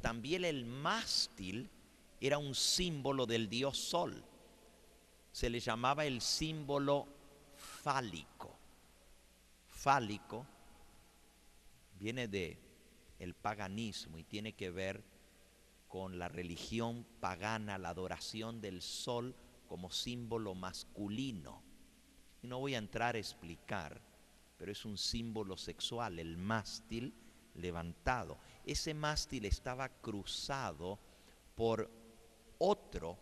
También el mástil era un símbolo del dios Sol. Se le llamaba el símbolo fálico. Fálico viene de el paganismo y tiene que ver con la religión pagana, la adoración del sol como símbolo masculino. Y no voy a entrar a explicar, pero es un símbolo sexual, el mástil levantado. Ese mástil estaba cruzado por otro.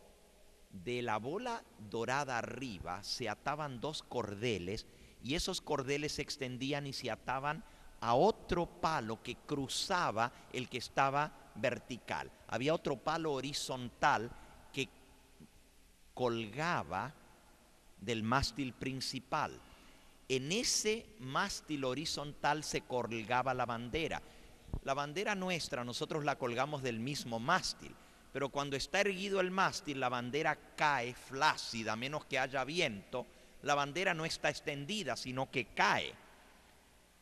De la bola dorada arriba se ataban dos cordeles y esos cordeles se extendían y se ataban a otro palo que cruzaba el que estaba vertical. Había otro palo horizontal que colgaba del mástil principal. En ese mástil horizontal se colgaba la bandera. La bandera nuestra nosotros la colgamos del mismo mástil. Pero cuando está erguido el mástil, la bandera cae flácida, a menos que haya viento. La bandera no está extendida, sino que cae.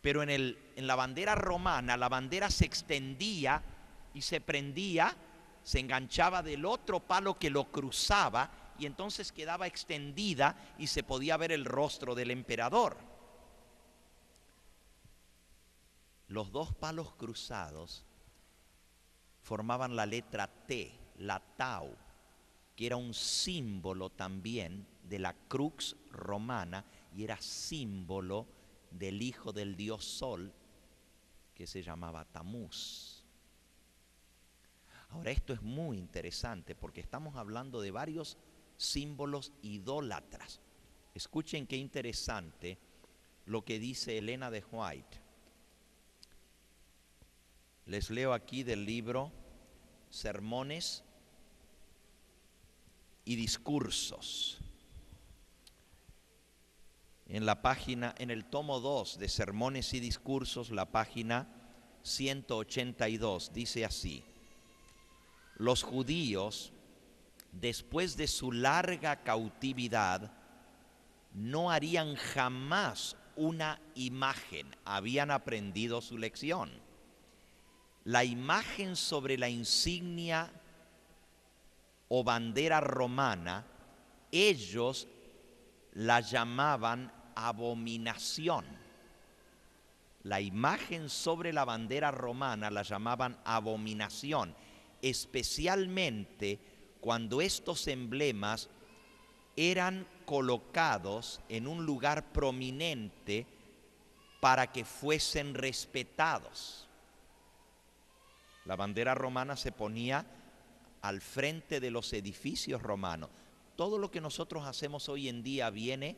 Pero en la bandera romana, la bandera se extendía y se prendía, se enganchaba del otro palo que lo cruzaba y entonces quedaba extendida y se podía ver el rostro del emperador. Los dos palos cruzados formaban la letra T, la Tau, que era un símbolo también de la crux romana y era símbolo del hijo del dios Sol, que se llamaba Tamuz. Ahora, esto es muy interesante porque estamos hablando de varios símbolos idólatras. Escuchen qué interesante lo que dice Elena de White. Les leo aquí del libro Sermones y Discursos. En la página, en el tomo 2 de Sermones y Discursos, la página 182, dice así: los judíos, después de su larga cautividad, no harían jamás una imagen, habían aprendido su lección. La imagen sobre la insignia o bandera romana, ellos la llamaban abominación. La imagen sobre la bandera romana la llamaban abominación, especialmente cuando estos emblemas eran colocados en un lugar prominente para que fuesen respetados. La bandera romana se ponía al frente de los edificios romanos. Todo lo que nosotros hacemos hoy en día viene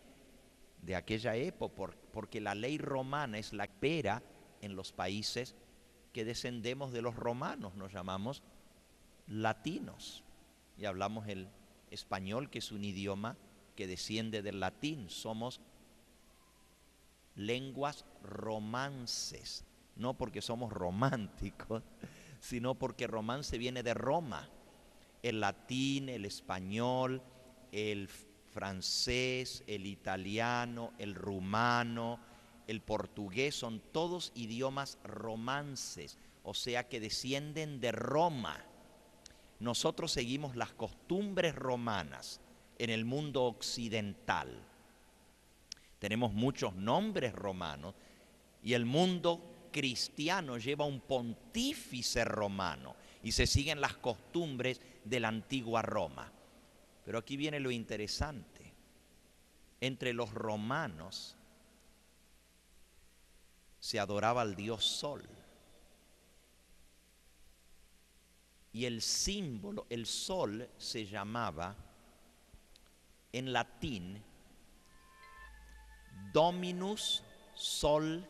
de aquella época, porque la ley romana es la que opera en los países que descendemos de los romanos, nos llamamos latinos y hablamos el español, que es un idioma que desciende del latín. Somos lenguas romances, no porque somos románticos, sino porque romance viene de Roma. El latín, el español, el francés, el italiano, el rumano, el portugués, son todos idiomas romances, o sea que descienden de Roma. Nosotros seguimos las costumbres romanas en el mundo occidental. Tenemos muchos nombres romanos y el mundo cristiano lleva un pontífice romano y se siguen las costumbres de la antigua Roma. Pero aquí viene lo interesante. Entre los romanos se adoraba al dios Sol. Y el símbolo, el sol, se llamaba en latín Dominus Sol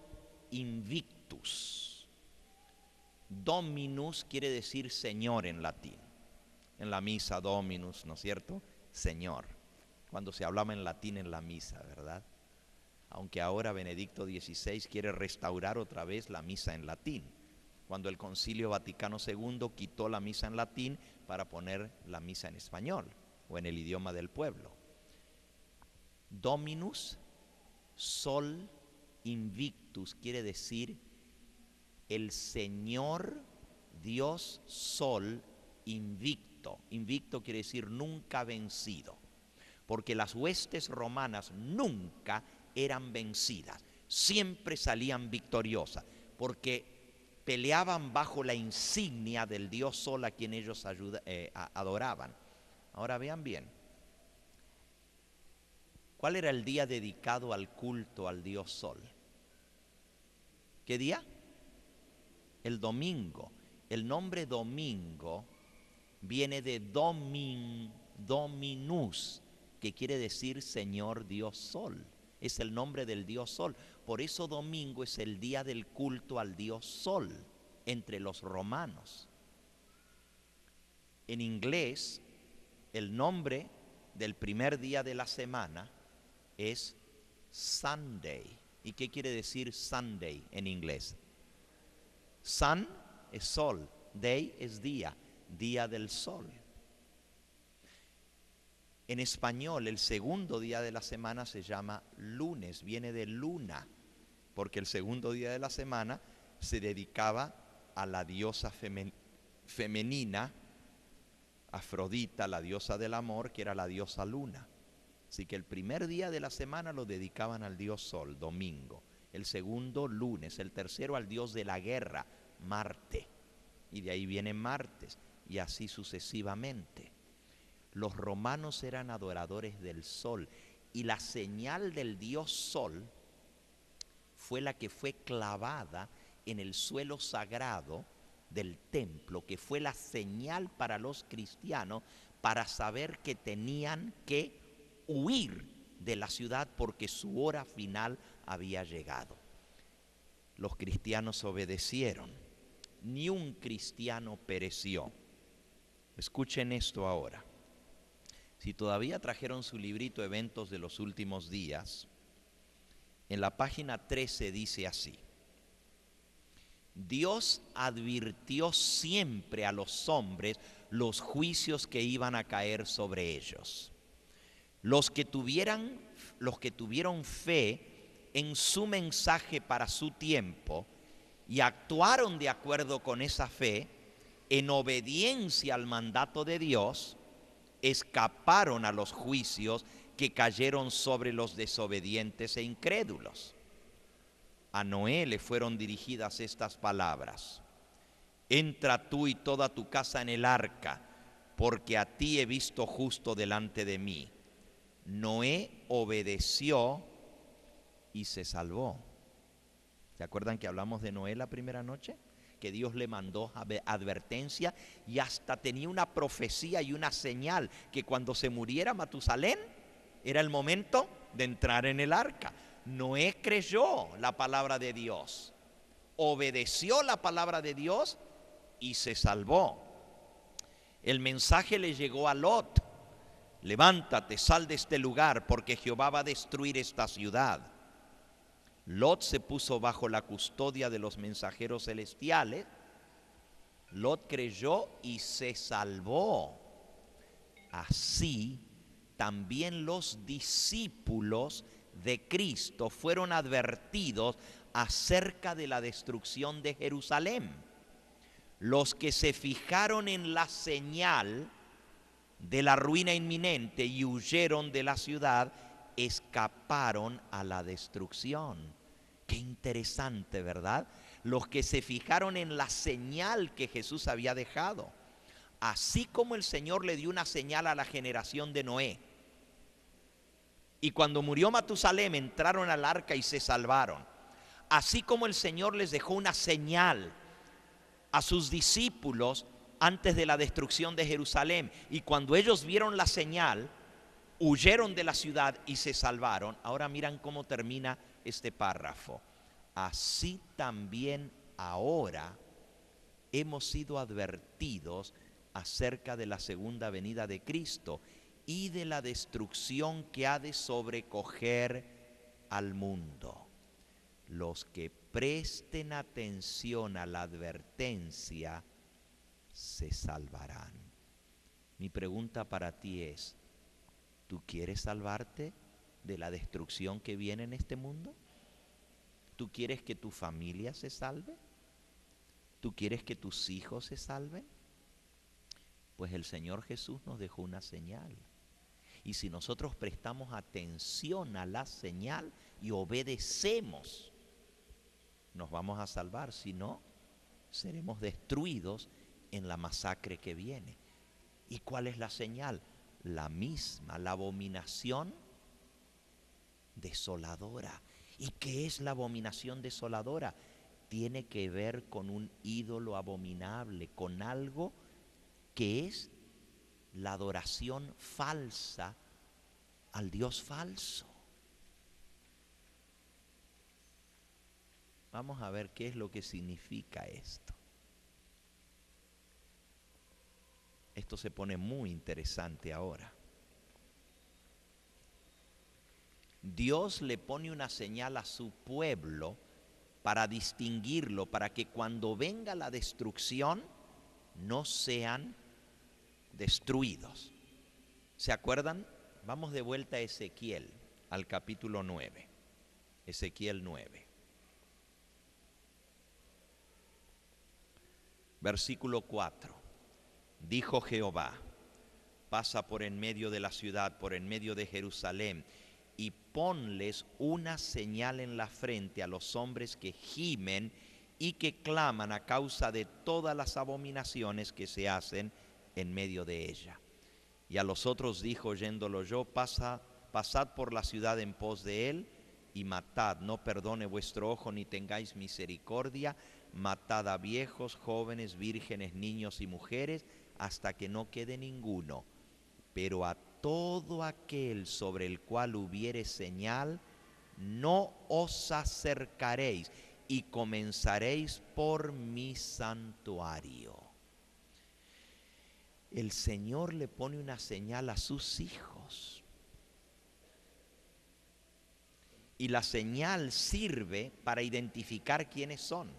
Invictus. Dominus quiere decir Señor en latín. En la misa Dominus, ¿no es cierto? Señor. Cuando se hablaba en latín en la misa, ¿verdad? Aunque ahora Benedicto XVI quiere restaurar otra vez la misa en latín, cuando el Concilio Vaticano II quitó la misa en latín para poner la misa en español o en el idioma del pueblo. Dominus Sol Invictus quiere decir el Señor Dios Sol invicto. Invicto quiere decir nunca vencido, porque las huestes romanas nunca eran vencidas, siempre salían victoriosas, porque peleaban bajo la insignia del dios Sol a quien ellos adoraban. Ahora vean bien, ¿cuál era el día dedicado al culto al dios Sol? ¿Qué día? El domingo. El nombre domingo viene de Dominus, que quiere decir Señor Dios Sol. Es el nombre del dios Sol. Por eso domingo es el día del culto al dios Sol entre los romanos. En inglés, el nombre del primer día de la semana es Sunday. ¿Y qué quiere decir Sunday en inglés? Sun es sol, day es día, día del sol. En español, el segundo día de la semana se llama lunes, viene de luna, porque el segundo día de la semana se dedicaba a la diosa femenina, Afrodita, la diosa del amor, que era la diosa luna. Así que el primer día de la semana lo dedicaban al dios Sol, domingo. El segundo, lunes. El tercero, al dios de la guerra, Marte. y de ahí viene martes, y así sucesivamente. Los romanos eran adoradores del sol, y la señal del dios sol fue la que fue clavada en el suelo sagrado del templo, que fue la señal para los cristianos para saber que tenían que huir de la ciudad porque su hora final había llegado. Los cristianos obedecieron, ni un cristiano pereció. Escuchen esto ahora. Si todavía trajeron su librito Eventos de los Últimos Días, en la página 13 dice así: Dios advirtió siempre a los hombres los juicios que iban a caer sobre ellos. Los que tuvieron fe en su mensaje para su tiempo y actuaron de acuerdo con esa fe, en obediencia al mandato de Dios, escaparon a los juicios que cayeron sobre los desobedientes e incrédulos. A Noé le fueron dirigidas estas palabras: entra tú y toda tu casa en el arca, porque a ti he visto justo delante de mí. Noé obedeció y se salvó. ¿Se acuerdan que hablamos de Noé la primera noche? Que Dios le mandó advertencia y hasta tenía una profecía y una señal que cuando se muriera Matusalén era el momento de entrar en el arca. Noé creyó la palabra de Dios, obedeció la palabra de Dios y se salvó. El mensaje le llegó a Lot: levántate, sal de este lugar, porque Jehová va a destruir esta ciudad. Lot se puso bajo la custodia de los mensajeros celestiales. Lot creyó y se salvó. Así también los discípulos de Cristo fueron advertidos acerca de la destrucción de Jerusalén. Los que se fijaron en la señal de la ruina inminente y huyeron de la ciudad, escaparon a la destrucción. Qué interesante, ¿verdad? Los que se fijaron en la señal que Jesús había dejado. Así como el Señor le dio una señal a la generación de Noé, y cuando murió Matusalén entraron al arca y se salvaron. Así como el Señor les dejó una señal a sus discípulos antes de la destrucción de Jerusalén, y cuando ellos vieron la señal, huyeron de la ciudad y se salvaron. Ahora miran cómo termina este párrafo: así también ahora hemos sido advertidos acerca de la segunda venida de Cristo y de la destrucción que ha de sobrecoger al mundo. Los que presten atención a la advertencia se salvarán. Mi pregunta para ti es: ¿tú quieres salvarte de la destrucción que viene en este mundo? ¿Tú quieres que tu familia se salve? ¿Tú quieres que tus hijos se salven? Pues el Señor Jesús nos dejó una señal. Y si nosotros prestamos atención a la señal y obedecemos, nos vamos a salvar. Si no, seremos destruidos en la masacre que viene. ¿Y cuál es la señal? La misma, la abominación desoladora. ¿Y qué es la abominación desoladora? Tiene que ver con un ídolo abominable, con algo que es la adoración falsa al Dios falso. Vamos a ver qué es lo que significa esto. Esto se pone muy interesante ahora. Dios le pone una señal a su pueblo para distinguirlo, para que cuando venga la destrucción no sean destruidos. ¿Se acuerdan? Vamos de vuelta a Ezequiel, al capítulo 9. Ezequiel 9. Versículo 4. Dijo Jehová: pasa por en medio de la ciudad, por en medio de Jerusalén, y ponles una señal en la frente a los hombres que gimen y que claman a causa de todas las abominaciones que se hacen en medio de ella. Y a los otros dijo, oyéndolo yo, pasad por la ciudad en pos de él y matad, no perdone vuestro ojo ni tengáis misericordia, matad a viejos, jóvenes, vírgenes, niños y mujeres, hasta que no quede ninguno. Pero a todo aquel sobre el cual hubiere señal, no os acercaréis, y comenzaréis por mi santuario. El Señor le pone una señal a sus hijos. Y la señal sirve para identificar quiénes son,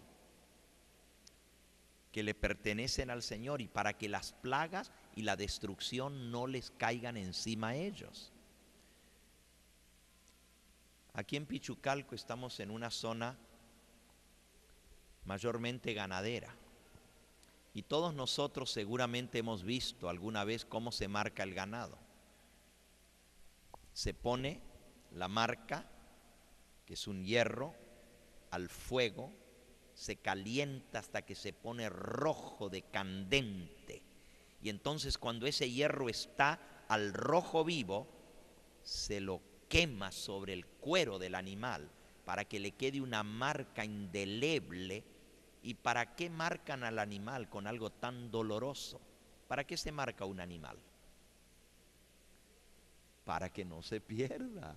que le pertenecen al Señor, y para que las plagas y la destrucción no les caigan encima a ellos. Aquí en Pichucalco estamos en una zona mayormente ganadera. Y todos nosotros seguramente hemos visto alguna vez cómo se marca el ganado. Se pone la marca, que es un hierro, al fuego, se calienta hasta que se pone rojo de candente. Y entonces cuando ese hierro está al rojo vivo, se lo quema sobre el cuero del animal para que le quede una marca indeleble. ¿Y para qué marcan al animal con algo tan doloroso? ¿Para qué se marca un animal? Para que no se pierda,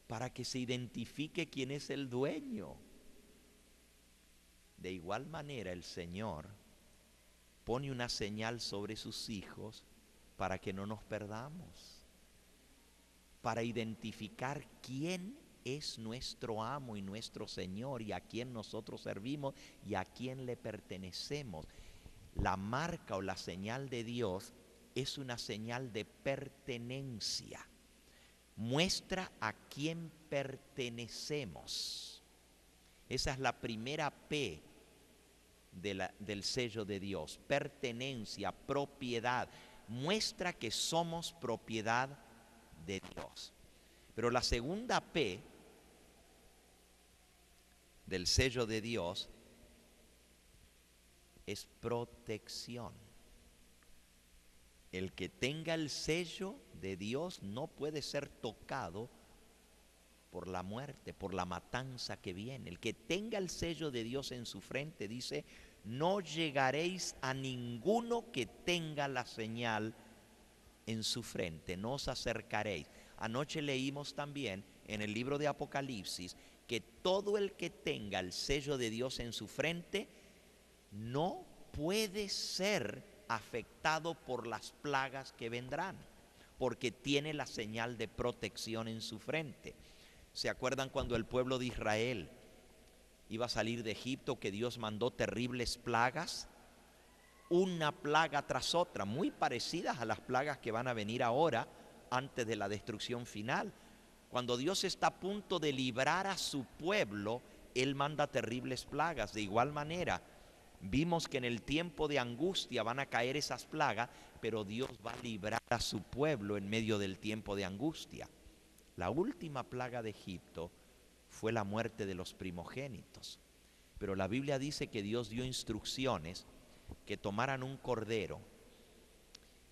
para que se identifique quién es el dueño. De igual manera el Señor pone una señal sobre sus hijos para que no nos perdamos, para identificar quién es nuestro amo y nuestro Señor, y a quién nosotros servimos y a quién le pertenecemos. La marca o la señal de Dios es una señal de pertenencia. Muestra a quién pertenecemos. Esa es la primera P del sello de Dios: pertenencia, propiedad. Muestra que somos propiedad de Dios. Pero la segunda P del sello de Dios es protección. El que tenga el sello de Dios no puede ser tocado por la muerte, por la matanza que viene. El que tenga el sello de Dios en su frente, dice, no llegaréis a ninguno que tenga la señal en su frente, no os acercaréis. Anoche leímos también en el libro de Apocalipsis que todo el que tenga el sello de Dios en su frente no puede ser afectado por las plagas que vendrán, porque tiene la señal de protección en su frente. ¿Se acuerdan cuando el pueblo de Israel iba a salir de Egipto, que Dios mandó terribles plagas? Una plaga tras otra, muy parecidas a las plagas que van a venir ahora antes de la destrucción final. Cuando Dios está a punto de librar a su pueblo, Él manda terribles plagas. De igual manera, vimos que en el tiempo de angustia van a caer esas plagas, pero Dios va a librar a su pueblo en medio del tiempo de angustia. La última plaga de Egipto fue la muerte de los primogénitos. Pero la Biblia dice que Dios dio instrucciones que tomaran un cordero,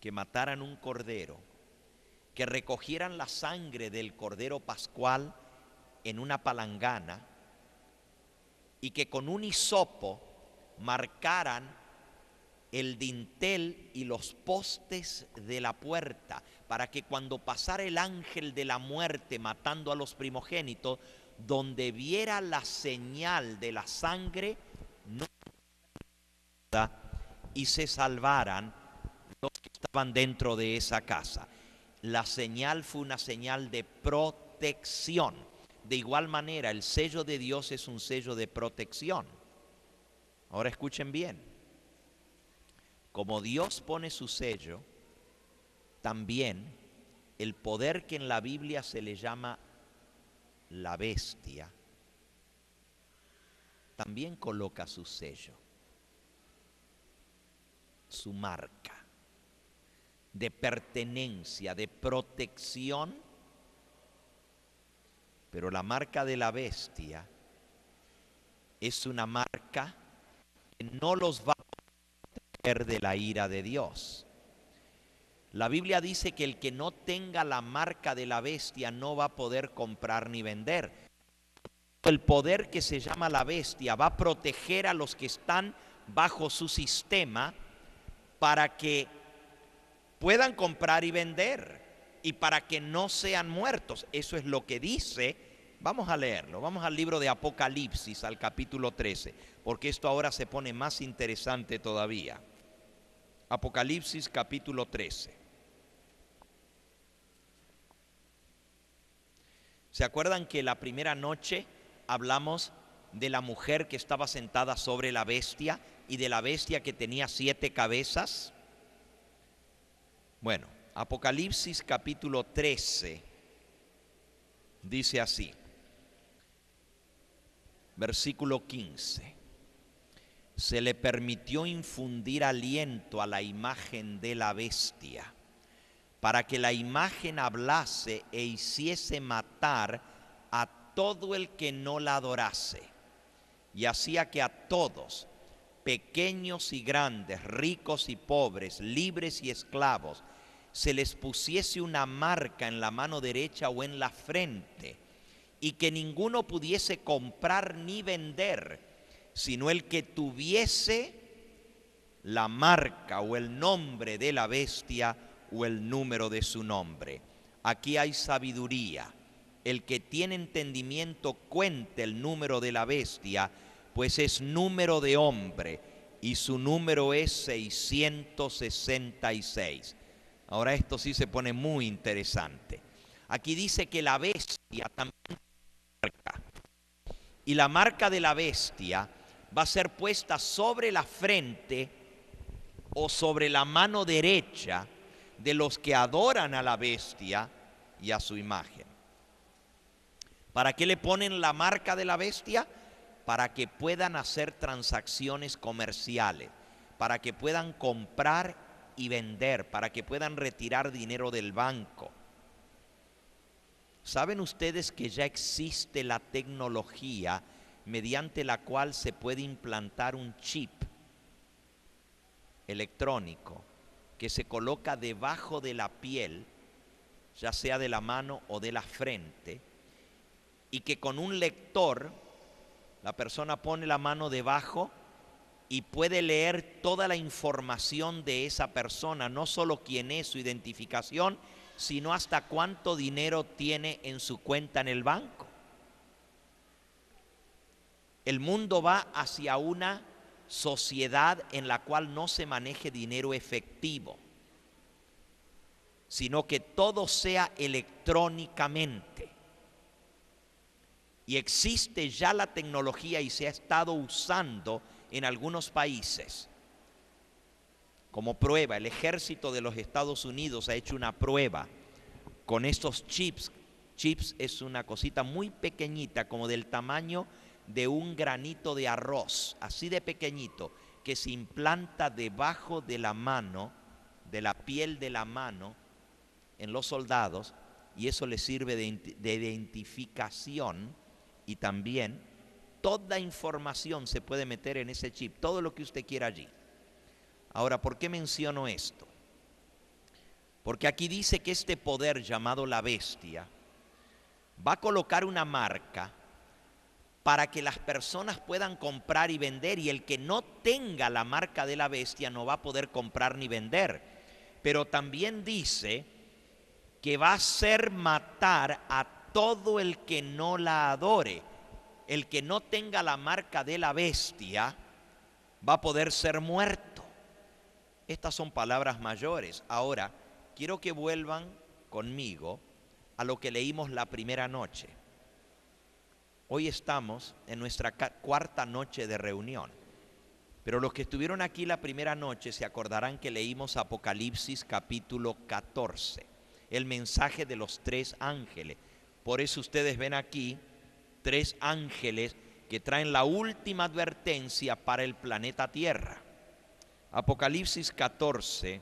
que mataran un cordero, que recogieran la sangre del cordero pascual en una palangana y que con un hisopo marcaran el dintel y los postes de la puerta, para que cuando pasara el ángel de la muerte matando a los primogénitos, donde viera la señal de la sangre, no y se salvaran los que estaban dentro de esa casa. La señal fue una señal de protección. De igual manera, el sello de Dios es un sello de protección. Ahora escuchen bien. Como Dios pone su sello, también el poder que en la Biblia se le llama la bestia, también coloca su sello, su marca de pertenencia, de protección. Pero la marca de la bestia es una marca que no los va a proteger de la ira de Dios. La Biblia dice que el que no tenga la marca de la bestia no va a poder comprar ni vender. El poder que se llama la bestia va a proteger a los que están bajo su sistema para que puedan comprar y vender y para que no sean muertos. Eso es lo que dice. Vamos a leerlo. Vamos al libro de Apocalipsis, al capítulo 13, porque esto ahora se pone más interesante todavía. Apocalipsis capítulo 13. ¿Se acuerdan que la primera noche hablamos de la mujer que estaba sentada sobre la bestia y de la bestia que tenía 7 cabezas? Bueno, Apocalipsis capítulo 13 dice así, versículo 15. Se le permitió infundir aliento a la imagen de la bestia, para que la imagen hablase e hiciese matar a todo el que no la adorase, y hacía que a todos, pequeños y grandes, ricos y pobres, libres y esclavos, se les pusiese una marca en la mano derecha o en la frente, y que ninguno pudiese comprar ni vender, sino el que tuviese la marca o el nombre de la bestia o el número de su nombre. Aquí hay sabiduría. El que tiene entendimiento cuente el número de la bestia, pues es número de hombre, y su número es 666. Ahora esto sí se pone muy interesante. Aquí dice que la bestia también tiene marca, y la marca de la bestia va a ser puesta sobre la frente o sobre la mano derecha de los que adoran a la bestia y a su imagen. ¿Para qué le ponen la marca de la bestia? Para que puedan hacer transacciones comerciales, para que puedan comprar y vender, para que puedan retirar dinero del banco. ¿Saben ustedes que ya existe la tecnología mediante la cual se puede implantar un chip electrónico que se coloca debajo de la piel, ya sea de la mano o de la frente, y que con un lector la persona pone la mano debajo y puede leer toda la información de esa persona, no solo quién es, su identificación, sino hasta cuánto dinero tiene en su cuenta en el banco? El mundo va hacia una sociedad en la cual no se maneje dinero efectivo, sino que todo sea electrónicamente. Y existe ya la tecnología y se ha estado usando en algunos países. Como prueba, el ejército de los Estados Unidos ha hecho una prueba con estos chips. Chips es una cosita muy pequeñita, como del tamaño de un granito de arroz, así de pequeñito, que se implanta debajo de la mano, de la piel de la mano, en los soldados, y eso les sirve de identificación, y también toda información se puede meter en ese chip, todo lo que usted quiera allí. Ahora, ¿por qué menciono esto? Porque aquí dice que este poder llamado la bestia va a colocar una marca para que las personas puedan comprar y vender, y el que no tenga la marca de la bestia no va a poder comprar ni vender. Pero también dice que va a hacer matar a todo el que no la adore. El que no tenga la marca de la bestia va a poder ser muerto. Estas son palabras mayores. Ahora, quiero que vuelvan conmigo a lo que leímos la primera noche. Hoy estamos en nuestra cuarta noche de reunión, pero los que estuvieron aquí la primera noche se acordarán que leímos Apocalipsis capítulo 14, el mensaje de los 3 ángeles. Por eso ustedes ven aquí 3 ángeles que traen la última advertencia para el planeta Tierra. Apocalipsis 14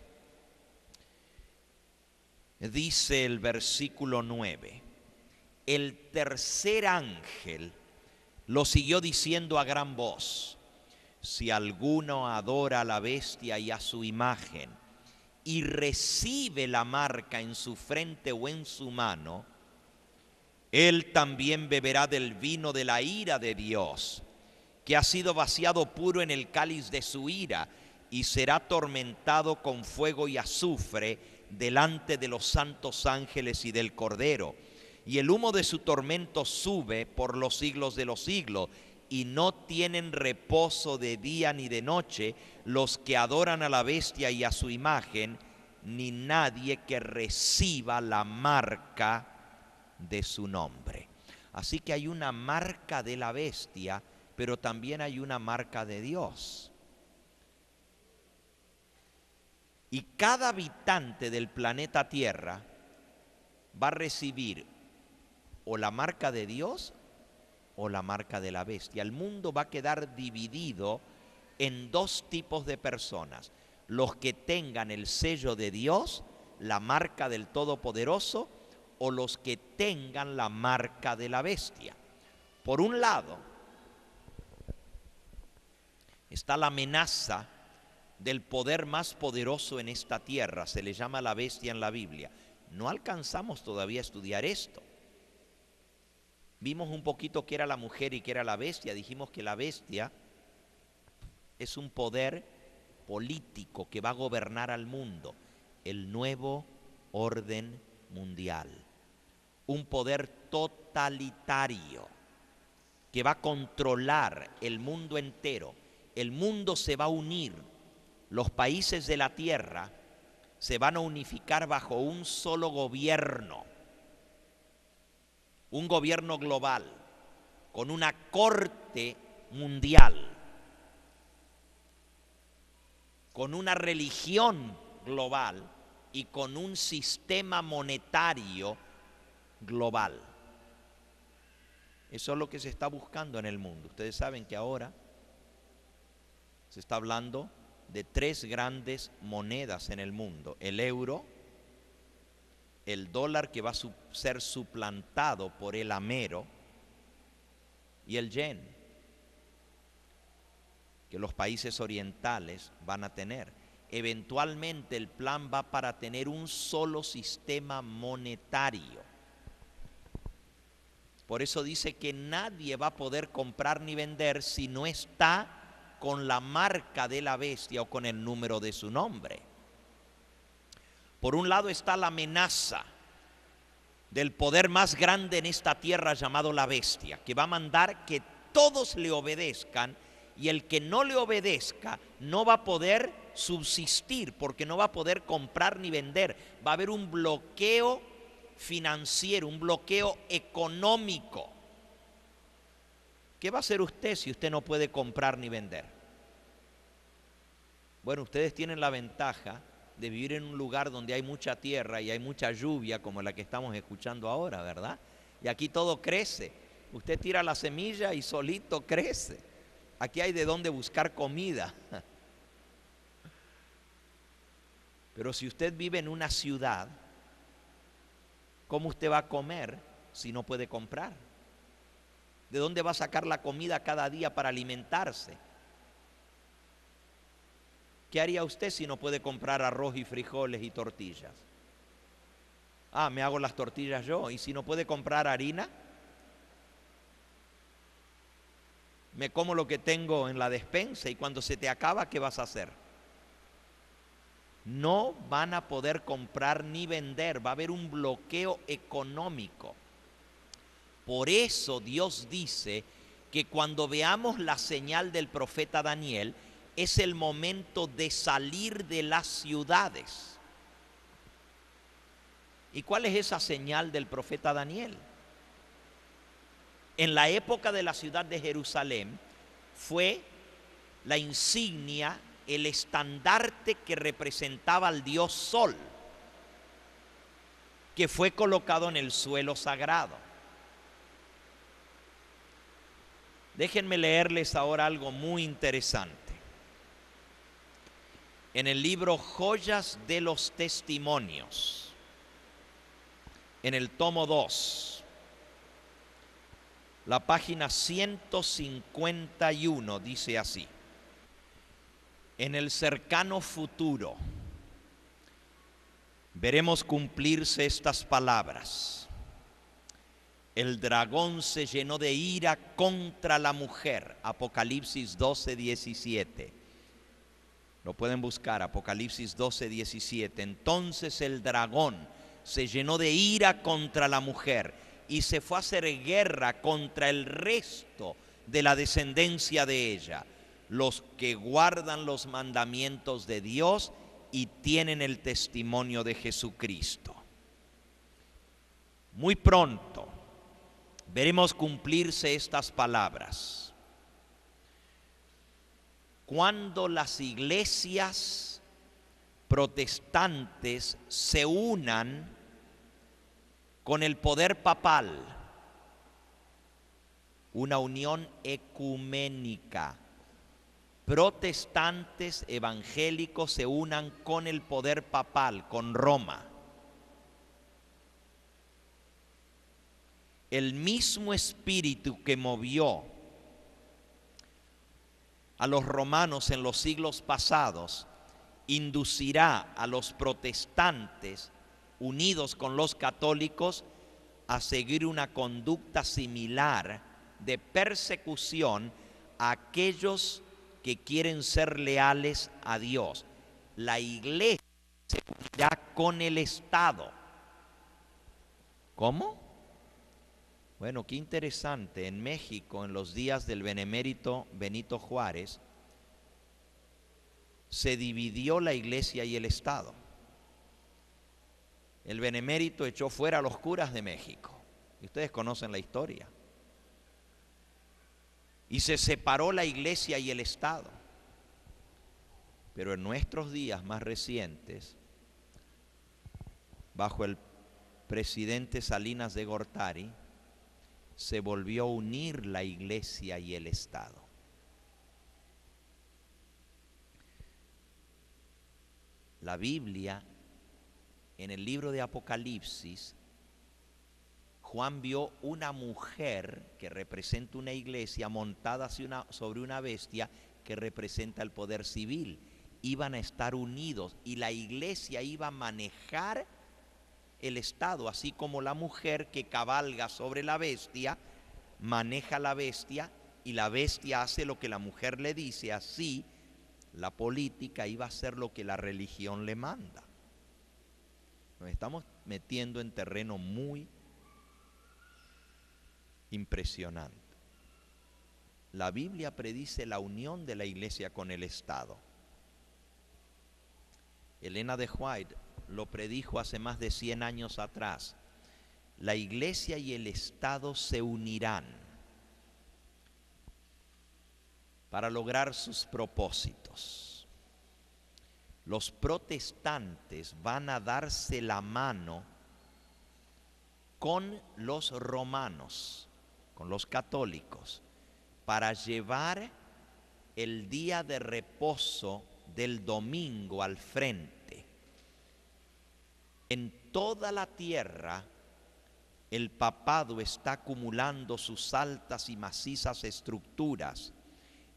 dice el versículo 9: el tercer ángel Lo siguió diciendo a gran voz: si alguno adora a la bestia y a su imagen y recibe la marca en su frente o en su mano, él también beberá del vino de la ira de Dios, que ha sido vaciado puro en el cáliz de su ira, y será atormentado con fuego y azufre delante de los santos ángeles y del Cordero. Y el humo de su tormento sube por los siglos de los siglos, y no tienen reposo de día ni de noche los que adoran a la bestia y a su imagen, ni nadie que reciba la marca de su nombre. Así que hay una marca de la bestia, pero también hay una marca de Dios. Y cada habitante del planeta Tierra va a recibir o la marca de Dios o la marca de la bestia. El mundo va a quedar dividido en dos tipos de personas: los que tengan el sello de Dios, la marca del Todopoderoso, o los que tengan la marca de la bestia. Por un lado está la amenaza del poder más poderoso en esta tierra, se le llama la bestia en la Biblia. No alcanzamos todavía a estudiar esto. Vimos un poquito qué era la mujer y qué era la bestia. Dijimos que la bestia es un poder político que va a gobernar al mundo, el nuevo orden mundial. Un poder totalitario que va a controlar el mundo entero. El mundo se va a unir, los países de la tierra se van a unificar bajo un solo gobierno, un gobierno global, con una corte mundial, con una religión global y con un sistema monetario global. Eso es lo que se está buscando en el mundo. Ustedes saben que ahora se está hablando de 3 grandes monedas en el mundo: el euro, el dólar, que va a ser suplantado por el amero, y el yen, que los países orientales van a tener. Eventualmente el plan va para tener un solo sistema monetario. Por eso dice que nadie va a poder comprar ni vender si no está con la marca de la bestia o con el número de su nombre. Por un lado está la amenaza del poder más grande en esta tierra, llamado la bestia, que va a mandar que todos le obedezcan, y el que no le obedezca no va a poder subsistir, porque no va a poder comprar ni vender. Va a haber un bloqueo financiero, un bloqueo económico. ¿Qué va a hacer usted si usted no puede comprar ni vender? Bueno, ustedes tienen la ventaja de vivir en un lugar donde hay mucha tierra y hay mucha lluvia, como la que estamos escuchando ahora, ¿verdad? Y aquí todo crece. Usted tira la semilla y solito crece. Aquí hay de dónde buscar comida. Pero si usted vive en una ciudad, ¿cómo usted va a comer si no puede comprar? ¿De dónde va a sacar la comida cada día para alimentarse? ¿Qué haría usted si no puede comprar arroz y frijoles y tortillas? Ah, me hago las tortillas yo. ¿Y si no puede comprar harina? Me como lo que tengo en la despensa, y cuando se te acaba, ¿qué vas a hacer? No van a poder comprar ni vender. Va a haber un bloqueo económico. Por eso Dios dice que cuando veamos la señal del profeta Daniel, es el momento de salir de las ciudades. ¿Y cuál es esa señal del profeta Daniel? En la época de la ciudad de Jerusalén fue la insignia, el estandarte que representaba al dios Sol, que fue colocado en el suelo sagrado. Déjenme leerles ahora algo muy interesante. En el libro Joyas de los Testimonios, en el tomo 2, La página 151 dice así: en el cercano futuro veremos cumplirse estas palabras. El dragón se llenó de ira contra la mujer. Apocalipsis 12:17. Lo pueden buscar, Apocalipsis 12:17. Entonces el dragón se llenó de ira contra la mujer y se fue a hacer guerra contra el resto de la descendencia de ella, los que guardan los mandamientos de Dios y tienen el testimonio de Jesucristo. Muy pronto veremos cumplirse estas palabras. Cuando las iglesias protestantes se unan con el poder papal, una unión ecuménica, protestantes evangélicos se unan con el poder papal, con Roma. El mismo espíritu que movió a los romanos en los siglos pasados inducirá a los protestantes unidos con los católicos a seguir una conducta similar de persecución a aquellos que quieren ser leales a Dios. La iglesia se unirá con el Estado. ¿Cómo? Bueno, qué interesante. En México, en los días del benemérito Benito Juárez, se dividió la iglesia y el Estado. El benemérito echó fuera a los curas de México. Y ustedes conocen la historia. Y se separó la iglesia y el Estado. Pero en nuestros días más recientes, bajo el presidente Salinas de Gortari, se volvió a unir la iglesia y el Estado. La Biblia, en el libro de Apocalipsis, Juan vio una mujer que representa una iglesia montada sobre una bestia que representa el poder civil. Iban a estar unidos y la iglesia iba a manejar el Estado, así como la mujer que cabalga sobre la bestia, maneja la bestia y la bestia hace lo que la mujer le dice. Así la política iba a hacer lo que la religión le manda. Nos estamos metiendo en terreno muy impresionante. La Biblia predice la unión de la iglesia con el Estado. Elena de White lo predijo hace más de 100 años atrás. La iglesia y el Estado se unirán para lograr sus propósitos. Los protestantes van a darse la mano con los romanos, con los católicos, para llevar el día de reposo del domingo al frente. En toda la tierra, el papado está acumulando sus altas y macizas estructuras,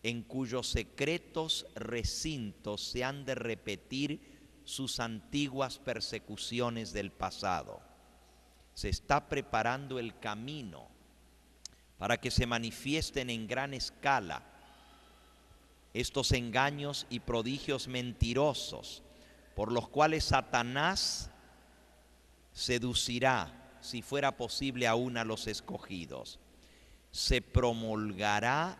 en cuyos secretos recintos se han de repetir sus antiguas persecuciones del pasado. Se está preparando el camino para que se manifiesten en gran escala estos engaños y prodigios mentirosos por los cuales Satanás seducirá, si fuera posible, aún a los escogidos. Se promulgará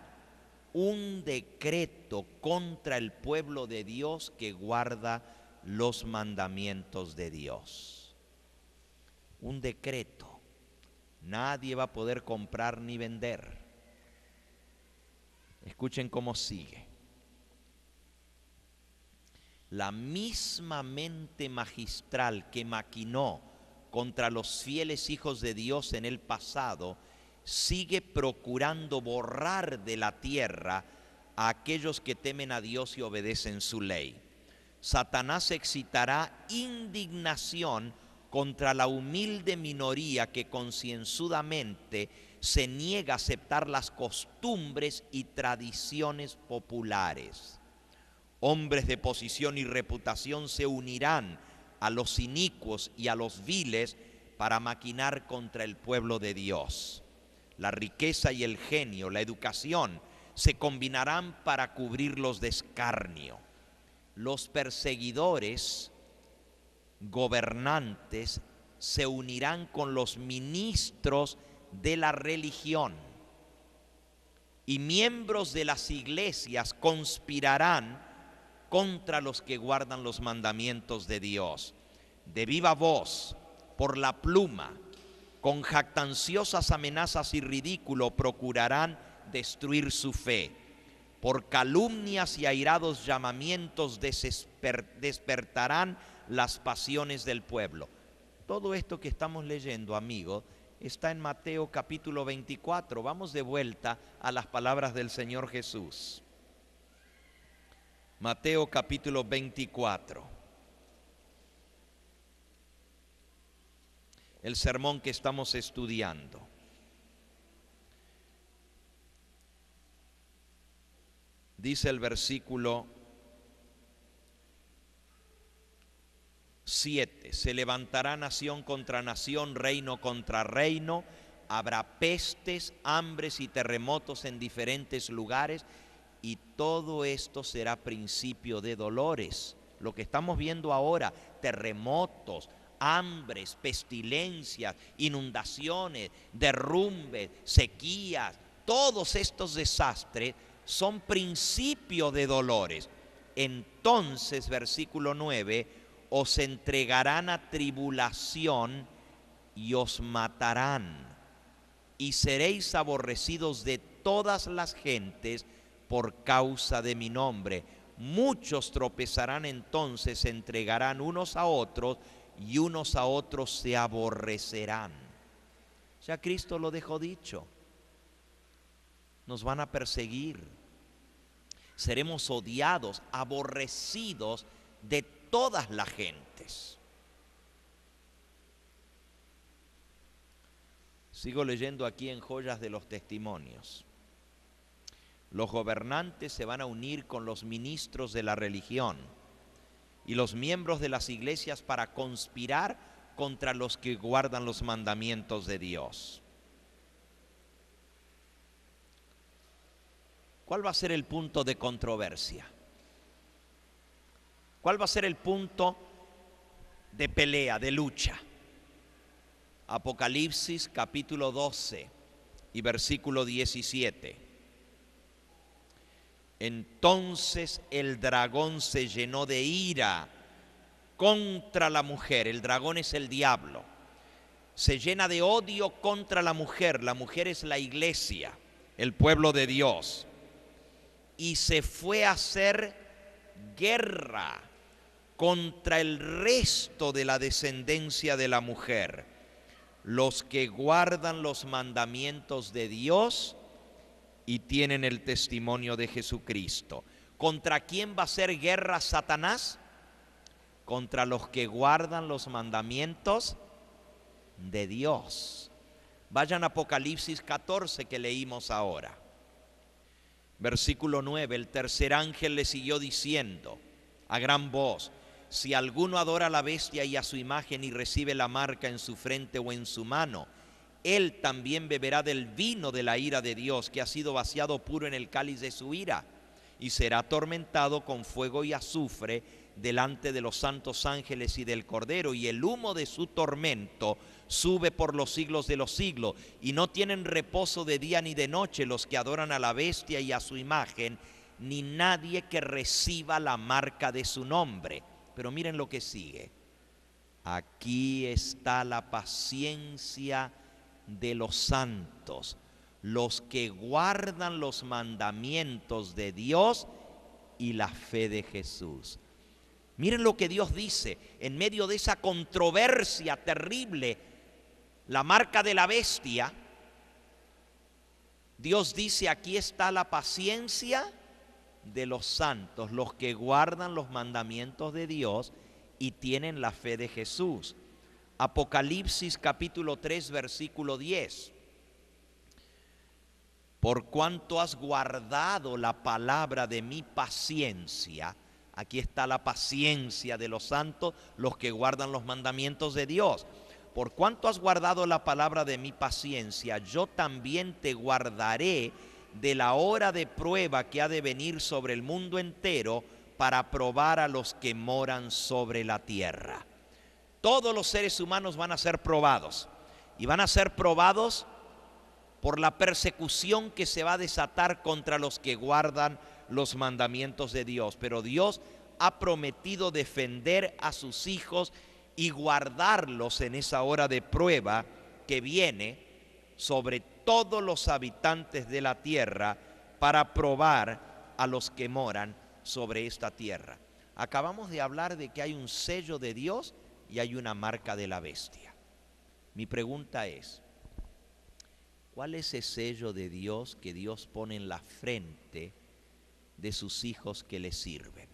un decreto contra el pueblo de Dios que guarda los mandamientos de Dios. Un decreto. Nadie va a poder comprar ni vender. Escuchen cómo sigue. La misma mente magistral que maquinó contra los fieles hijos de Dios en el pasado, sigue procurando borrar de la tierra a aquellos que temen a Dios y obedecen su ley. Satanás excitará indignación contra la humilde minoría que concienzudamente se niega a aceptar las costumbres y tradiciones populares. Hombres de posición y reputación se unirán a los inicuos y a los viles para maquinar contra el pueblo de Dios. La riqueza y el genio, la educación, se combinarán para cubrirlos de escarnio. Los perseguidores, gobernantes, se unirán con los ministros de la religión, y miembros de las iglesias conspirarán contra los que guardan los mandamientos de Dios. De viva voz, por la pluma, con jactanciosas amenazas y ridículo procurarán destruir su fe. Por calumnias y airados llamamientos despertarán las pasiones del pueblo. Todo esto que estamos leyendo, amigos, está en Mateo capítulo 24. Vamos de vuelta a las palabras del Señor Jesús. Mateo capítulo 24. El sermón que estamos estudiando. Dice el versículo 7, se levantará nación contra nación, reino contra reino, habrá pestes, hambres y terremotos en diferentes lugares, y todo esto será principio de dolores. Lo que estamos viendo ahora, terremotos, hambres, pestilencias, inundaciones, derrumbes, sequías, todos estos desastres son principio de dolores. Entonces, versículo 9, os entregarán a tribulación y os matarán, y seréis aborrecidos de todas las gentes por causa de mi nombre. Muchos tropezarán entonces, se entregarán unos a otros, y unos a otros se aborrecerán. Ya Cristo lo dejó dicho. Nos van a perseguir. Seremos odiados, aborrecidos de todas las gentes. Sigo leyendo aquí en Joyas de los Testimonios. Los gobernantes se van a unir con los ministros de la religión y los miembros de las iglesias para conspirar contra los que guardan los mandamientos de Dios. ¿Cuál va a ser el punto de controversia? ¿Cuál va a ser el punto de pelea, de lucha? Apocalipsis capítulo 12 y versículo 17. Entonces el dragón se llenó de ira contra la mujer. El dragón es el diablo. Se llena de odio contra la mujer. La mujer es la iglesia, el pueblo de Dios. Y se fue a hacer guerra contra el resto de la descendencia de la mujer, los que guardan los mandamientos de Dios y tienen el testimonio de Jesucristo. ¿Contra quién va a hacer guerra Satanás? Contra los que guardan los mandamientos de Dios. Vayan a Apocalipsis 14 que leímos ahora. Versículo 9, el tercer ángel le siguió diciendo a gran voz: si alguno adora a la bestia y a su imagen y recibe la marca en su frente o en su mano, él también beberá del vino de la ira de Dios, que ha sido vaciado puro en el cáliz de su ira, y será atormentado con fuego y azufre delante de los santos ángeles y del Cordero, y el humo de su tormento sube por los siglos de los siglos, y no tienen reposo de día ni de noche los que adoran a la bestia y a su imagen, ni nadie que reciba la marca de su nombre. Pero miren lo que sigue. Aquí está la paciencia de los santos, los que guardan los mandamientos de Dios y la fe de Jesús. Miren lo que Dios dice en medio de esa controversia terrible, la marca de la bestia. Dios dice: aquí está la paciencia de los santos, los que guardan los mandamientos de Dios y tienen la fe de Jesús. Apocalipsis capítulo 3, versículo 10. Por cuanto has guardado la palabra de mi paciencia, aquí está la paciencia de los santos, los que guardan los mandamientos de Dios. Por cuanto has guardado la palabra de mi paciencia, yo también te guardaré de la hora de prueba que ha de venir sobre el mundo entero para probar a los que moran sobre la tierra. Todos los seres humanos van a ser probados, y van a ser probados por la persecución que se va a desatar contra los que guardan los mandamientos de Dios. Pero Dios ha prometido defender a sus hijos y guardarlos en esa hora de prueba que viene sobre todos los habitantes de la tierra para probar a los que moran sobre esta tierra. Acabamos de hablar de que hay un sello de Dios y hay una marca de la bestia. Mi pregunta es, ¿cuál es ese sello de Dios que Dios pone en la frente de sus hijos que le sirven?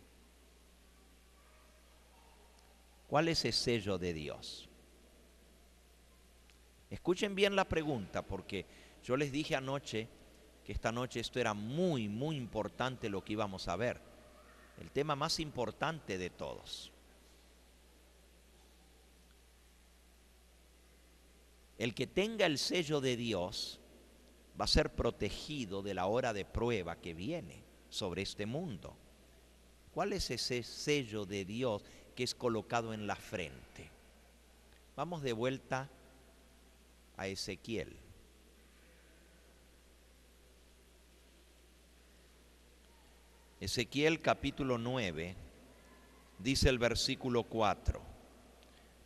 ¿Cuál es ese sello de Dios? Escuchen bien la pregunta, porque yo les dije anoche que esta noche esto era muy, muy importante lo que íbamos a ver. El tema más importante de todos. El que tenga el sello de Dios va a ser protegido de la hora de prueba que viene sobre este mundo. ¿Cuál es ese sello de Dios que es colocado en la frente? Vamos de vuelta a Ezequiel. Ezequiel capítulo 9, dice el versículo 4.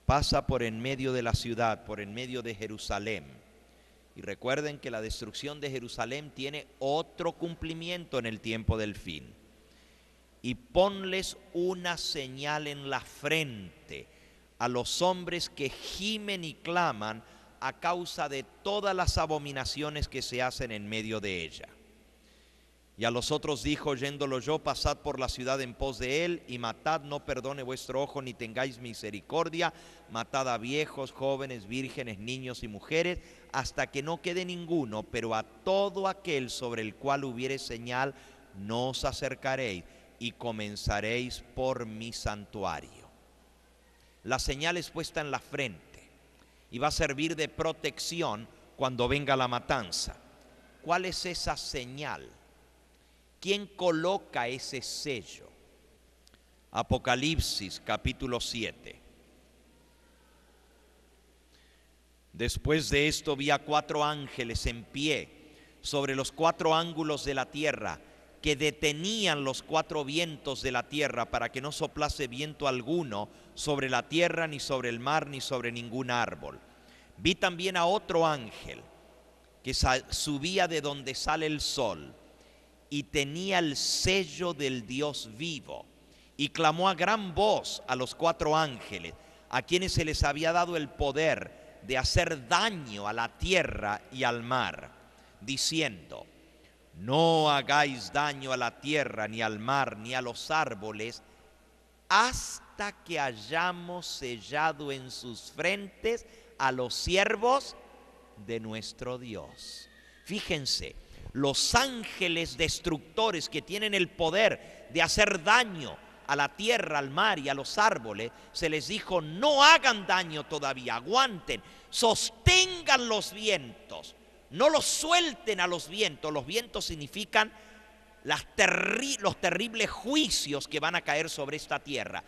Pasa por en medio de la ciudad, por en medio de Jerusalén. Y recuerden que la destrucción de Jerusalén tiene otro cumplimiento en el tiempo del fin. Y ponles una señal en la frente a los hombres que gimen y claman a causa de todas las abominaciones que se hacen en medio de ella. Y a los otros dijo, oyéndolo yo, pasad por la ciudad en pos de él, y matad, no perdone vuestro ojo, ni tengáis misericordia, matad a viejos, jóvenes, vírgenes, niños y mujeres, hasta que no quede ninguno, pero a todo aquel sobre el cual hubiere señal, no os acercaréis, y comenzaréis por mi santuario. La señal es puesta en la frente, y va a servir de protección cuando venga la matanza. ¿Cuál es esa señal? ¿Quién coloca ese sello? Apocalipsis capítulo 7. Después de esto vi a 4 ángeles en pie sobre los 4 ángulos de la tierra, que detenían los 4 vientos de la tierra para que no soplase viento alguno sobre la tierra, ni sobre el mar, ni sobre ningún árbol. Vi también a otro ángel que subía de donde sale el sol, y tenía el sello del Dios vivo, y clamó a gran voz a los 4 ángeles, a quienes se les había dado el poder de hacer daño a la tierra y al mar, diciendo: no hagáis daño a la tierra, ni al mar, ni a los árboles, hasta que hayamos sellado en sus frentes a los siervos de nuestro Dios. Fíjense, los ángeles destructores que tienen el poder de hacer daño a la tierra, al mar y a los árboles, se les dijo: no hagan daño todavía, aguanten, sostengan los vientos, no los suelten a los vientos. Los vientos significan los terribles juicios que van a caer sobre esta tierra.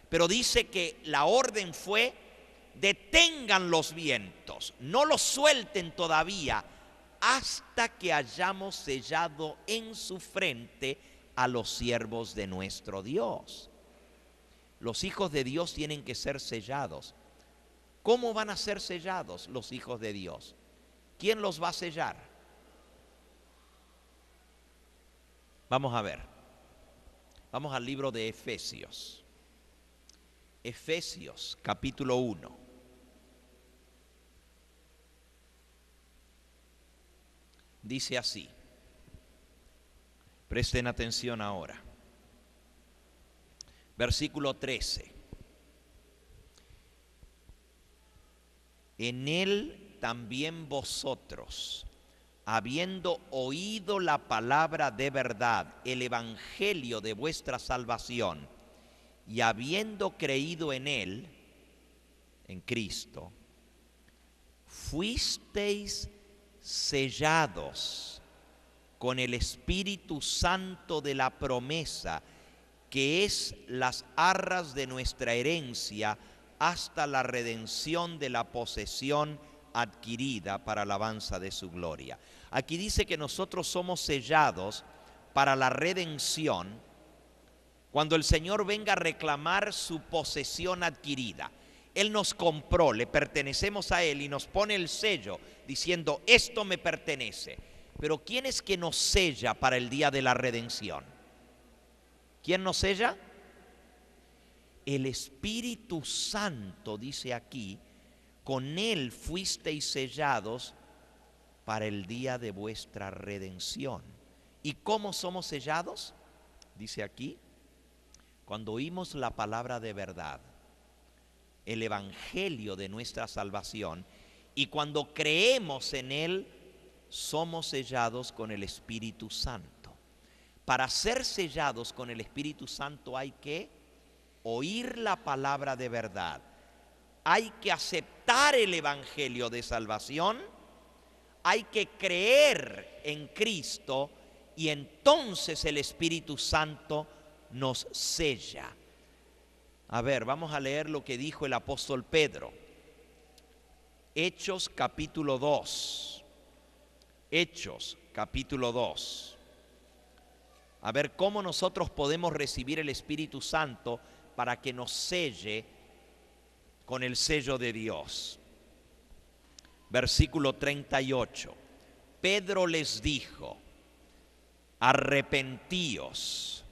Pero dice que la orden fue: detengan los vientos, no los suelten todavía, hasta que hayamos sellado en su frente a los siervos de nuestro Dios. Los hijos de Dios tienen que ser sellados. ¿Cómo van a ser sellados los hijos de Dios? ¿Quién los va a sellar? Vamos a ver. Vamos al libro de Efesios. Efesios capítulo 1. Dice así. Presten atención ahora. Versículo 13. en él también vosotros, habiendo oído la palabra de verdad, el evangelio de vuestra salvación, y habiendo creído en él, en Cristo, fuisteis sellados con el Espíritu Santo de la promesa, que es las arras de nuestra herencia hasta la redención de la posesión adquirida para alabanza de su gloria. Aquí dice que nosotros somos sellados para la redención cuando el Señor venga a reclamar su posesión adquirida. Él nos compró, le pertenecemos a Él y nos pone el sello diciendo, esto me pertenece. Pero ¿quién es que nos sella para el día de la redención? ¿Quién nos sella? El Espíritu Santo, dice aquí, con Él fuisteis sellados para el día de vuestra redención. ¿Y cómo somos sellados? Dice aquí, cuando oímos la palabra de verdad, el evangelio de nuestra salvación, y cuando creemos en Él, somos sellados con el Espíritu Santo. Para ser sellados con el Espíritu Santo hay que oír la palabra de verdad, hay que aceptar el evangelio de salvación, hay que creer en Cristo y entonces el Espíritu Santo nos sella. A ver, vamos a leer lo que dijo el apóstol Pedro. Hechos capítulo 2. Hechos capítulo 2. A ver cómo nosotros podemos recibir el Espíritu Santo para que nos selle con el sello de Dios. Versículo 38. Pedro les dijo, arrepentíos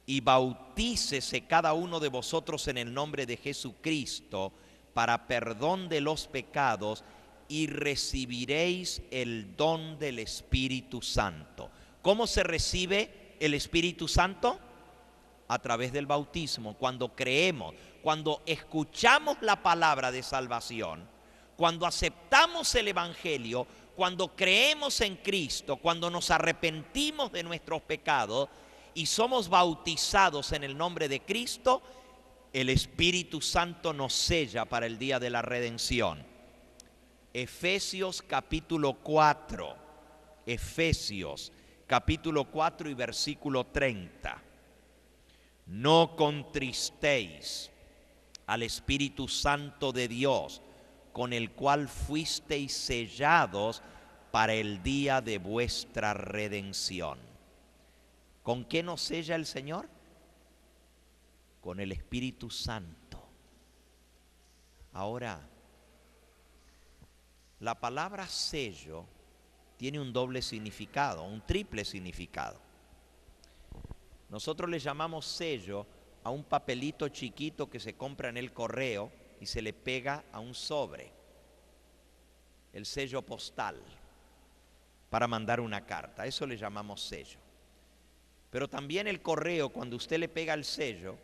y bautícese cada uno de vosotros en el nombre de Jesucristo para perdón de los pecados y recibiréis el don del Espíritu Santo. ¿Cómo se recibe el Espíritu Santo? A través del bautismo, cuando creemos, cuando escuchamos la palabra de salvación, cuando aceptamos el evangelio, cuando creemos en Cristo, cuando nos arrepentimos de nuestros pecados y somos bautizados en el nombre de Cristo, el Espíritu Santo nos sella para el día de la redención. Efesios capítulo 4, Efesios capítulo 4 y versículo 30. No contristéis al Espíritu Santo de Dios, con el cual fuisteis sellados para el día de vuestra redención. ¿Con qué nos sella el Señor? Con el Espíritu Santo. Ahora, la palabra sello tiene un doble significado, un triple significado. Nosotros le llamamos sello a un papelito chiquito que se compra en el correo y se le pega a un sobre, el sello postal, para mandar una carta. Eso le llamamos sello. Pero también el correo, cuando usted le pega el sello,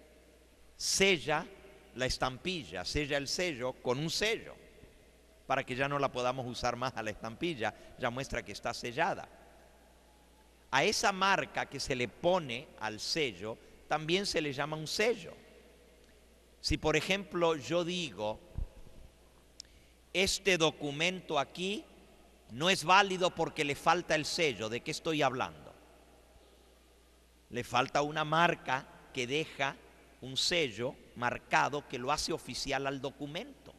sella la estampilla, sella el sello con un sello, para que ya no la podamos usar más a la estampilla, ya muestra que está sellada. A esa marca que se le pone al sello, también se le llama un sello. Si por ejemplo yo digo, este documento aquí no es válido porque le falta el sello, ¿de qué estoy hablando? Le falta una marca que deja un sello marcado que lo hace oficial al documento.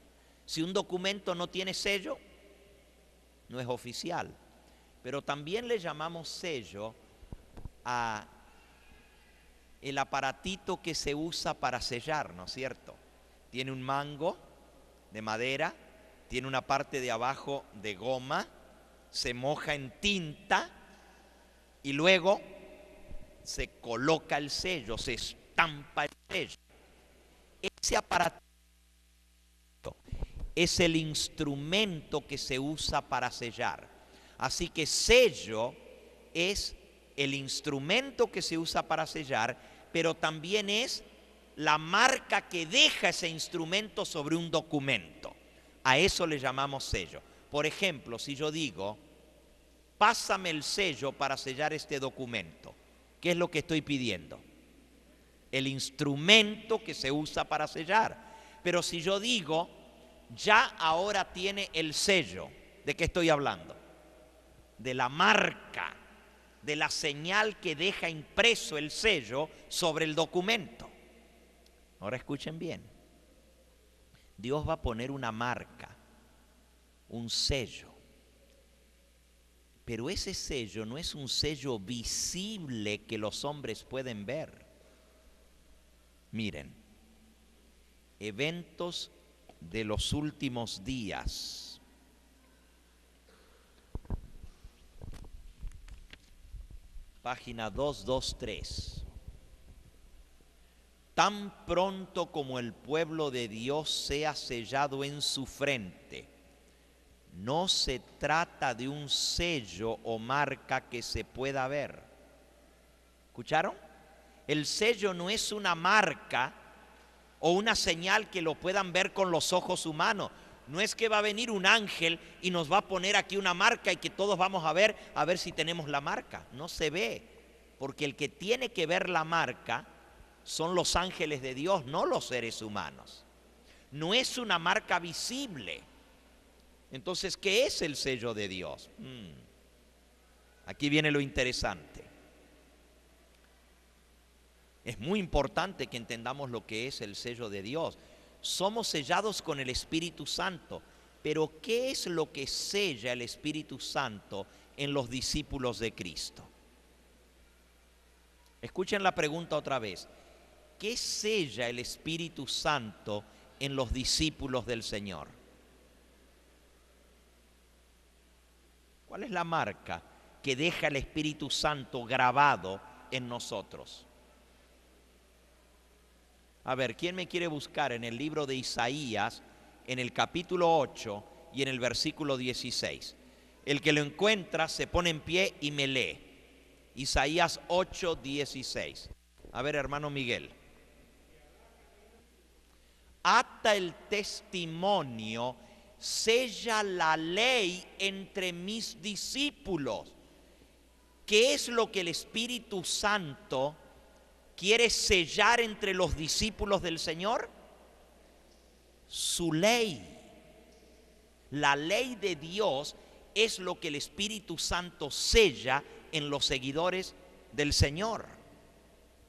Si un documento no tiene sello, no es oficial. Pero también le llamamos sello a el aparatito que se usa para sellar, ¿no es cierto? Tiene un mango de madera, tiene una parte de abajo de goma, se moja en tinta y luego se coloca el sello, se estampa el sello. Ese aparato es el instrumento que se usa para sellar. Así que sello es el instrumento que se usa para sellar, pero también es la marca que deja ese instrumento sobre un documento. A eso le llamamos sello. Por ejemplo, si yo digo, pásame el sello para sellar este documento, ¿qué es lo que estoy pidiendo? El instrumento que se usa para sellar. Pero si yo digo, ya ahora tiene el sello, ¿de qué estoy hablando? De la marca, de la señal que deja impreso el sello sobre el documento. Ahora escuchen bien. Dios va a poner una marca, un sello. Pero ese sello no es un sello visible que los hombres pueden ver. Miren, eventos de los últimos días. Página 223. Tan pronto como el pueblo de Dios sea sellado en su frente, no se trata de un sello o marca que se pueda ver. ¿Escucharon? El sello no es una marca o una señal que lo puedan ver con los ojos humanos. No es que va a venir un ángel y nos va a poner aquí una marca y que todos vamos a ver si tenemos la marca. No se ve, porque el que tiene que ver la marca son los ángeles de Dios, no los seres humanos. No es una marca visible. Entonces, ¿qué es el sello de Dios? Aquí viene lo interesante. Es muy importante que entendamos lo que es el sello de Dios. Somos sellados con el Espíritu Santo, pero ¿qué es lo que sella el Espíritu Santo en los discípulos de Cristo? Escuchen la pregunta otra vez. ¿Qué sella el Espíritu Santo en los discípulos del Señor? ¿Cuál es la marca que deja el Espíritu Santo grabado en nosotros? A ver, ¿quién me quiere buscar en el libro de Isaías, en el capítulo 8 y en el versículo 16? El que lo encuentra se pone en pie y me lee. Isaías 8, 16. A ver, hermano Miguel. Ata el testimonio, sella la ley entre mis discípulos. ¿Qué es lo que el Espíritu Santo quiere sellar entre los discípulos del Señor? Su ley. La ley de Dios es lo que el Espíritu Santo sella en los seguidores del Señor.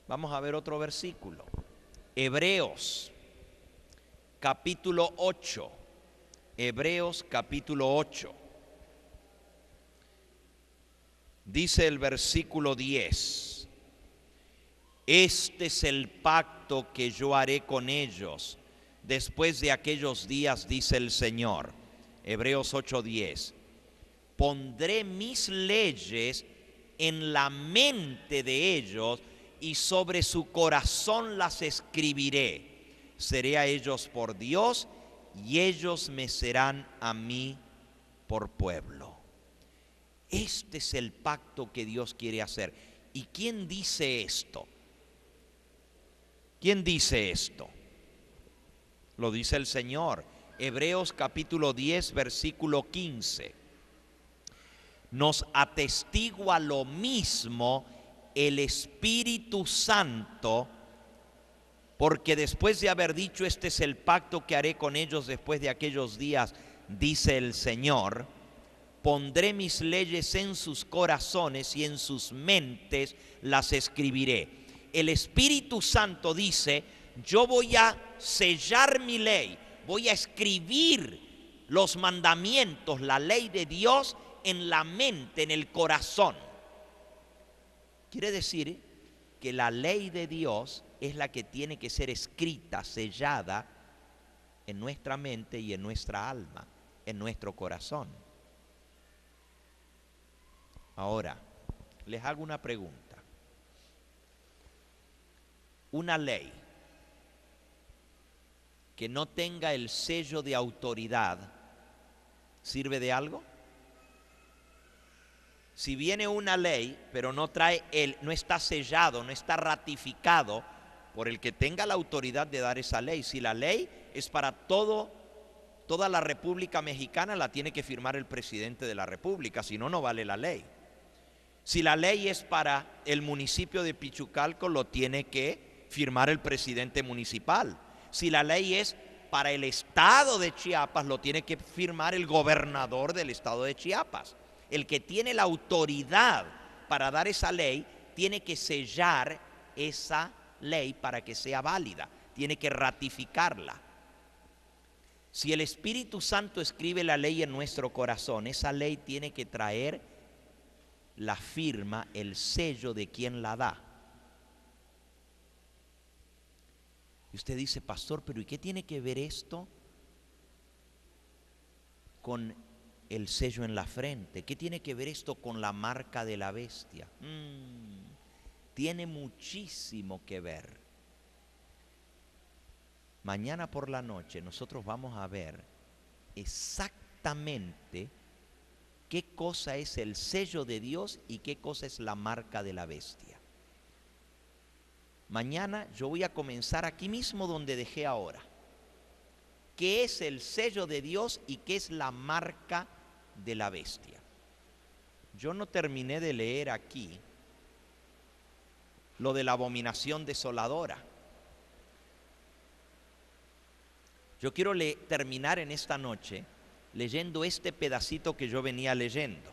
Vamos a ver otro versículo. Hebreos capítulo 8. Hebreos capítulo 8. Dice el versículo 10. Este es el pacto que yo haré con ellos después de aquellos días, dice el Señor. Hebreos 8:10. Pondré mis leyes en la mente de ellos y sobre su corazón las escribiré. Seré a ellos por Dios y ellos me serán a mí por pueblo. Este es el pacto que Dios quiere hacer. ¿Y quién dice esto? ¿Quién dice esto? Lo dice el Señor. Hebreos capítulo 10, versículo 15. Nos atestigua lo mismo el Espíritu Santo, porque después de haber dicho, este es el pacto que haré con ellos después de aquellos días, dice el Señor, pondré mis leyes en sus corazones y en sus mentes las escribiré. El Espíritu Santo dice, yo voy a sellar mi ley, voy a escribir los mandamientos, la ley de Dios en la mente, en el corazón. Quiere decir que la ley de Dios es la que tiene que ser escrita, sellada en nuestra mente y en nuestra alma, en nuestro corazón. Ahora, les hago una pregunta. Una ley que no tenga el sello de autoridad, ¿sirve de algo? Si viene una ley, pero no está sellado, no está ratificado por el que tenga la autoridad de dar esa ley. Si la ley es para todo toda la República Mexicana la tiene que firmar el presidente de la República, si no, no vale la ley. Si la ley es para el municipio de Pichucalco, lo tiene que firmar el presidente municipal. Si la ley es para el estado de Chiapas, lo tiene que firmar el gobernador del estado de Chiapas. El que tiene la autoridad para dar esa ley tiene que sellar esa ley para que sea válida, tiene que ratificarla. Si el Espíritu Santo escribe la ley en nuestro corazón, esa ley tiene que traer la firma, el sello de quien la da. Y usted dice, pastor, pero ¿y qué tiene que ver esto con el sello en la frente? ¿Qué tiene que ver esto con la marca de la bestia? Tiene muchísimo que ver. Mañana por la noche nosotros vamos a ver exactamente qué cosa es el sello de Dios y qué cosa es la marca de la bestia. Mañana yo voy a comenzar aquí mismo donde dejé ahora. ¿Qué es el sello de Dios y qué es la marca de la bestia? Yo no terminé de leer aquí lo de la abominación desoladora. Yo quiero terminar en esta noche leyendo este pedacito que yo venía leyendo,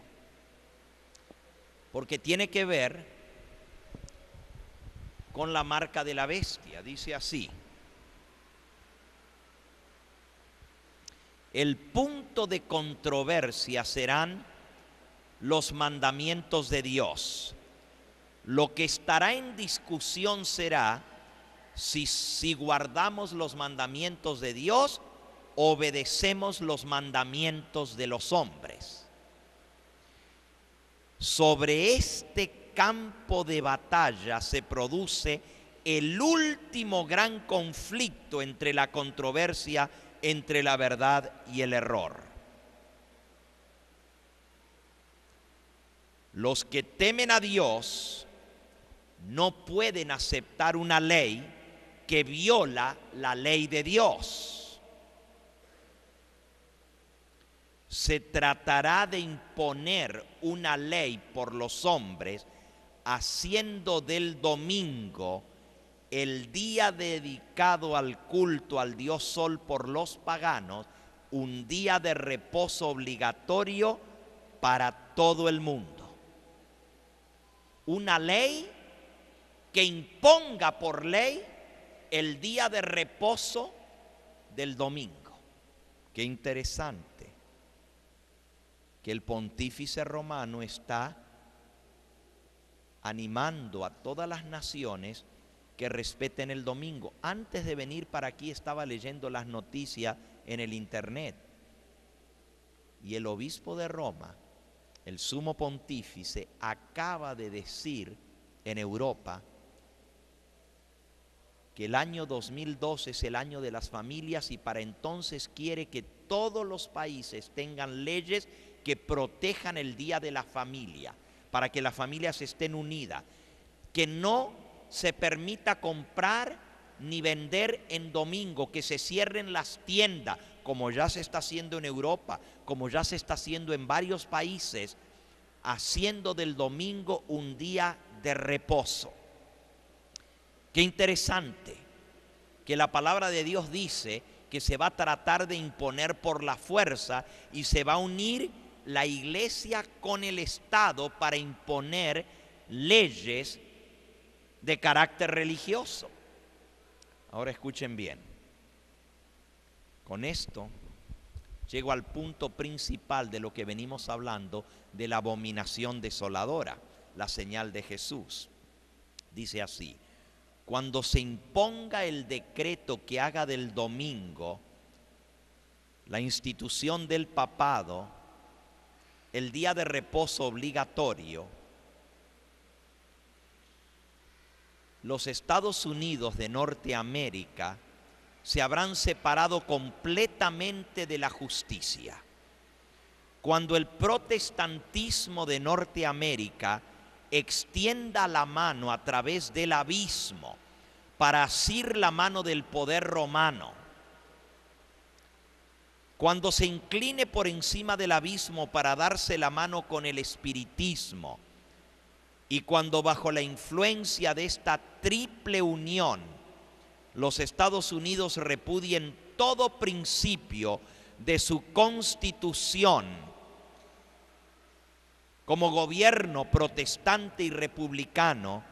porque tiene que ver con la marca de la bestia. Dice así: el punto de controversia serán los mandamientos de Dios. Lo que estará en discusión será si guardamos los mandamientos de Dios, obedecemos los mandamientos de los hombres. Sobre este campo de batalla se produce el último gran conflicto entre la controversia entre la verdad y el error. Los que temen a Dios no pueden aceptar una ley que viola la ley de Dios. Se tratará de imponer una ley por los hombres, haciendo del domingo el día dedicado al culto al dios Sol por los paganos, un día de reposo obligatorio para todo el mundo. Una ley que imponga por ley el día de reposo del domingo. Qué interesante que el pontífice romano está animando a todas las naciones que respeten el domingo. Antes de venir para aquí estaba leyendo las noticias en el internet y el obispo de Roma, el sumo pontífice, acaba de decir en Europa que el año 2012 es el año de las familias y para entonces quiere que todos los países tengan leyes que protejan el día de la familia, para que las familias estén unidas, que no se permita comprar ni vender en domingo, que se cierren las tiendas, como ya se está haciendo en Europa, como ya se está haciendo en varios países, haciendo del domingo un día de reposo. Qué interesante que la palabra de Dios dice que se va a tratar de imponer por la fuerza y se va a unir la iglesia con el Estado para imponer leyes de carácter religioso. Ahora escuchen bien. Con esto llego al punto principal de lo que venimos hablando de la abominación desoladora, la señal de Jesús. Dice así: cuando se imponga el decreto que haga del domingo la institución del papado, el día de reposo obligatorio, los Estados Unidos de Norteamérica se habrán separado completamente de la justicia. Cuando el protestantismo de Norteamérica extienda la mano a través del abismo para asir la mano del poder romano, cuando se incline por encima del abismo para darse la mano con el espiritismo, y cuando bajo la influencia de esta triple unión los Estados Unidos repudien todo principio de su constitución como gobierno protestante y republicano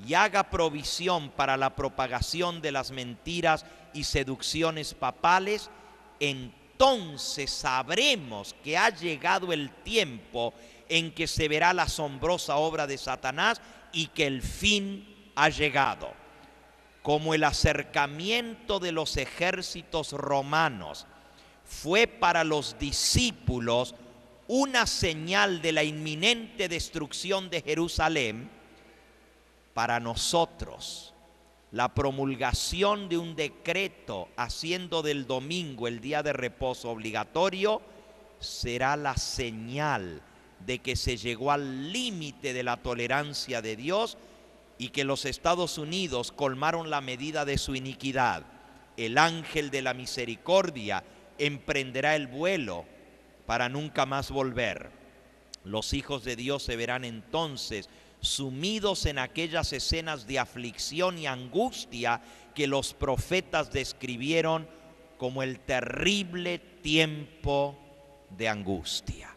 y haga provisión para la propagación de las mentiras y seducciones papales, entonces sabremos que ha llegado el tiempo en que se verá la asombrosa obra de Satanás y que el fin ha llegado. Como el acercamiento de los ejércitos romanos fue para los discípulos una señal de la inminente destrucción de Jerusalén, para nosotros la promulgación de un decreto haciendo del domingo el día de reposo obligatorio será la señal de que se llegó al límite de la tolerancia de Dios y que los Estados Unidos colmaron la medida de su iniquidad. El ángel de la misericordia emprenderá el vuelo para nunca más volver. Los hijos de Dios se verán entonces sumidos en aquellas escenas de aflicción y angustia que los profetas describieron como el terrible tiempo de angustia.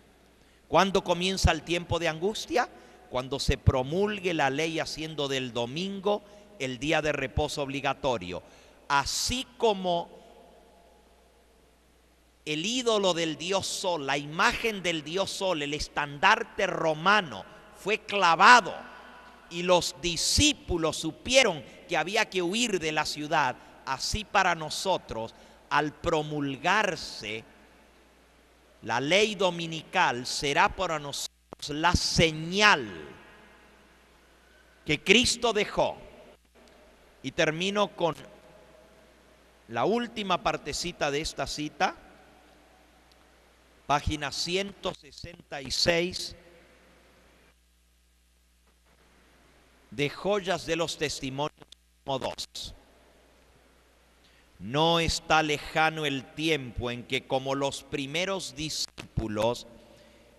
¿Cuándo comienza el tiempo de angustia? Cuando se promulgue la ley haciendo del domingo el día de reposo obligatorio. Así como el ídolo del dios Sol, la imagen del dios Sol, el estandarte romano, fue clavado y los discípulos supieron que había que huir de la ciudad, así para nosotros, al promulgarse la ley dominical, será para nosotros la señal que Cristo dejó. Y termino con la última partecita de esta cita, página 166 de Joyas de los Testimonios, tomo 2. No está lejano el tiempo en que, como los primeros discípulos,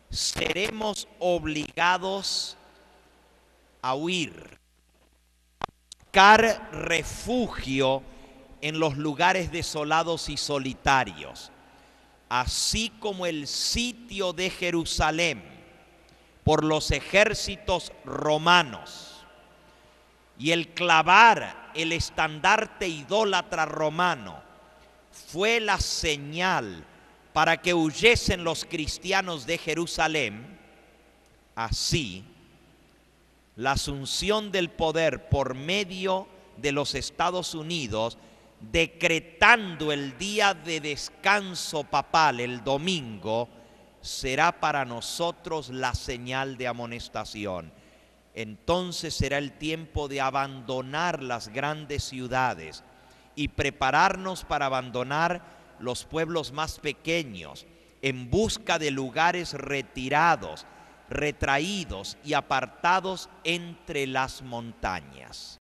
seremos obligados a huir, a buscar refugio en los lugares desolados y solitarios, así como el sitio de Jerusalén por los ejércitos romanos y el clavar el estandarte idólatra romano fue la señal para que huyesen los cristianos de Jerusalén. Así, la asunción del poder por medio de los Estados Unidos, decretando el día de descanso papal, el domingo, será para nosotros la señal de amonestación. Entonces será el tiempo de abandonar las grandes ciudades y prepararnos para abandonar los pueblos más pequeños en busca de lugares retirados, retraídos y apartados entre las montañas.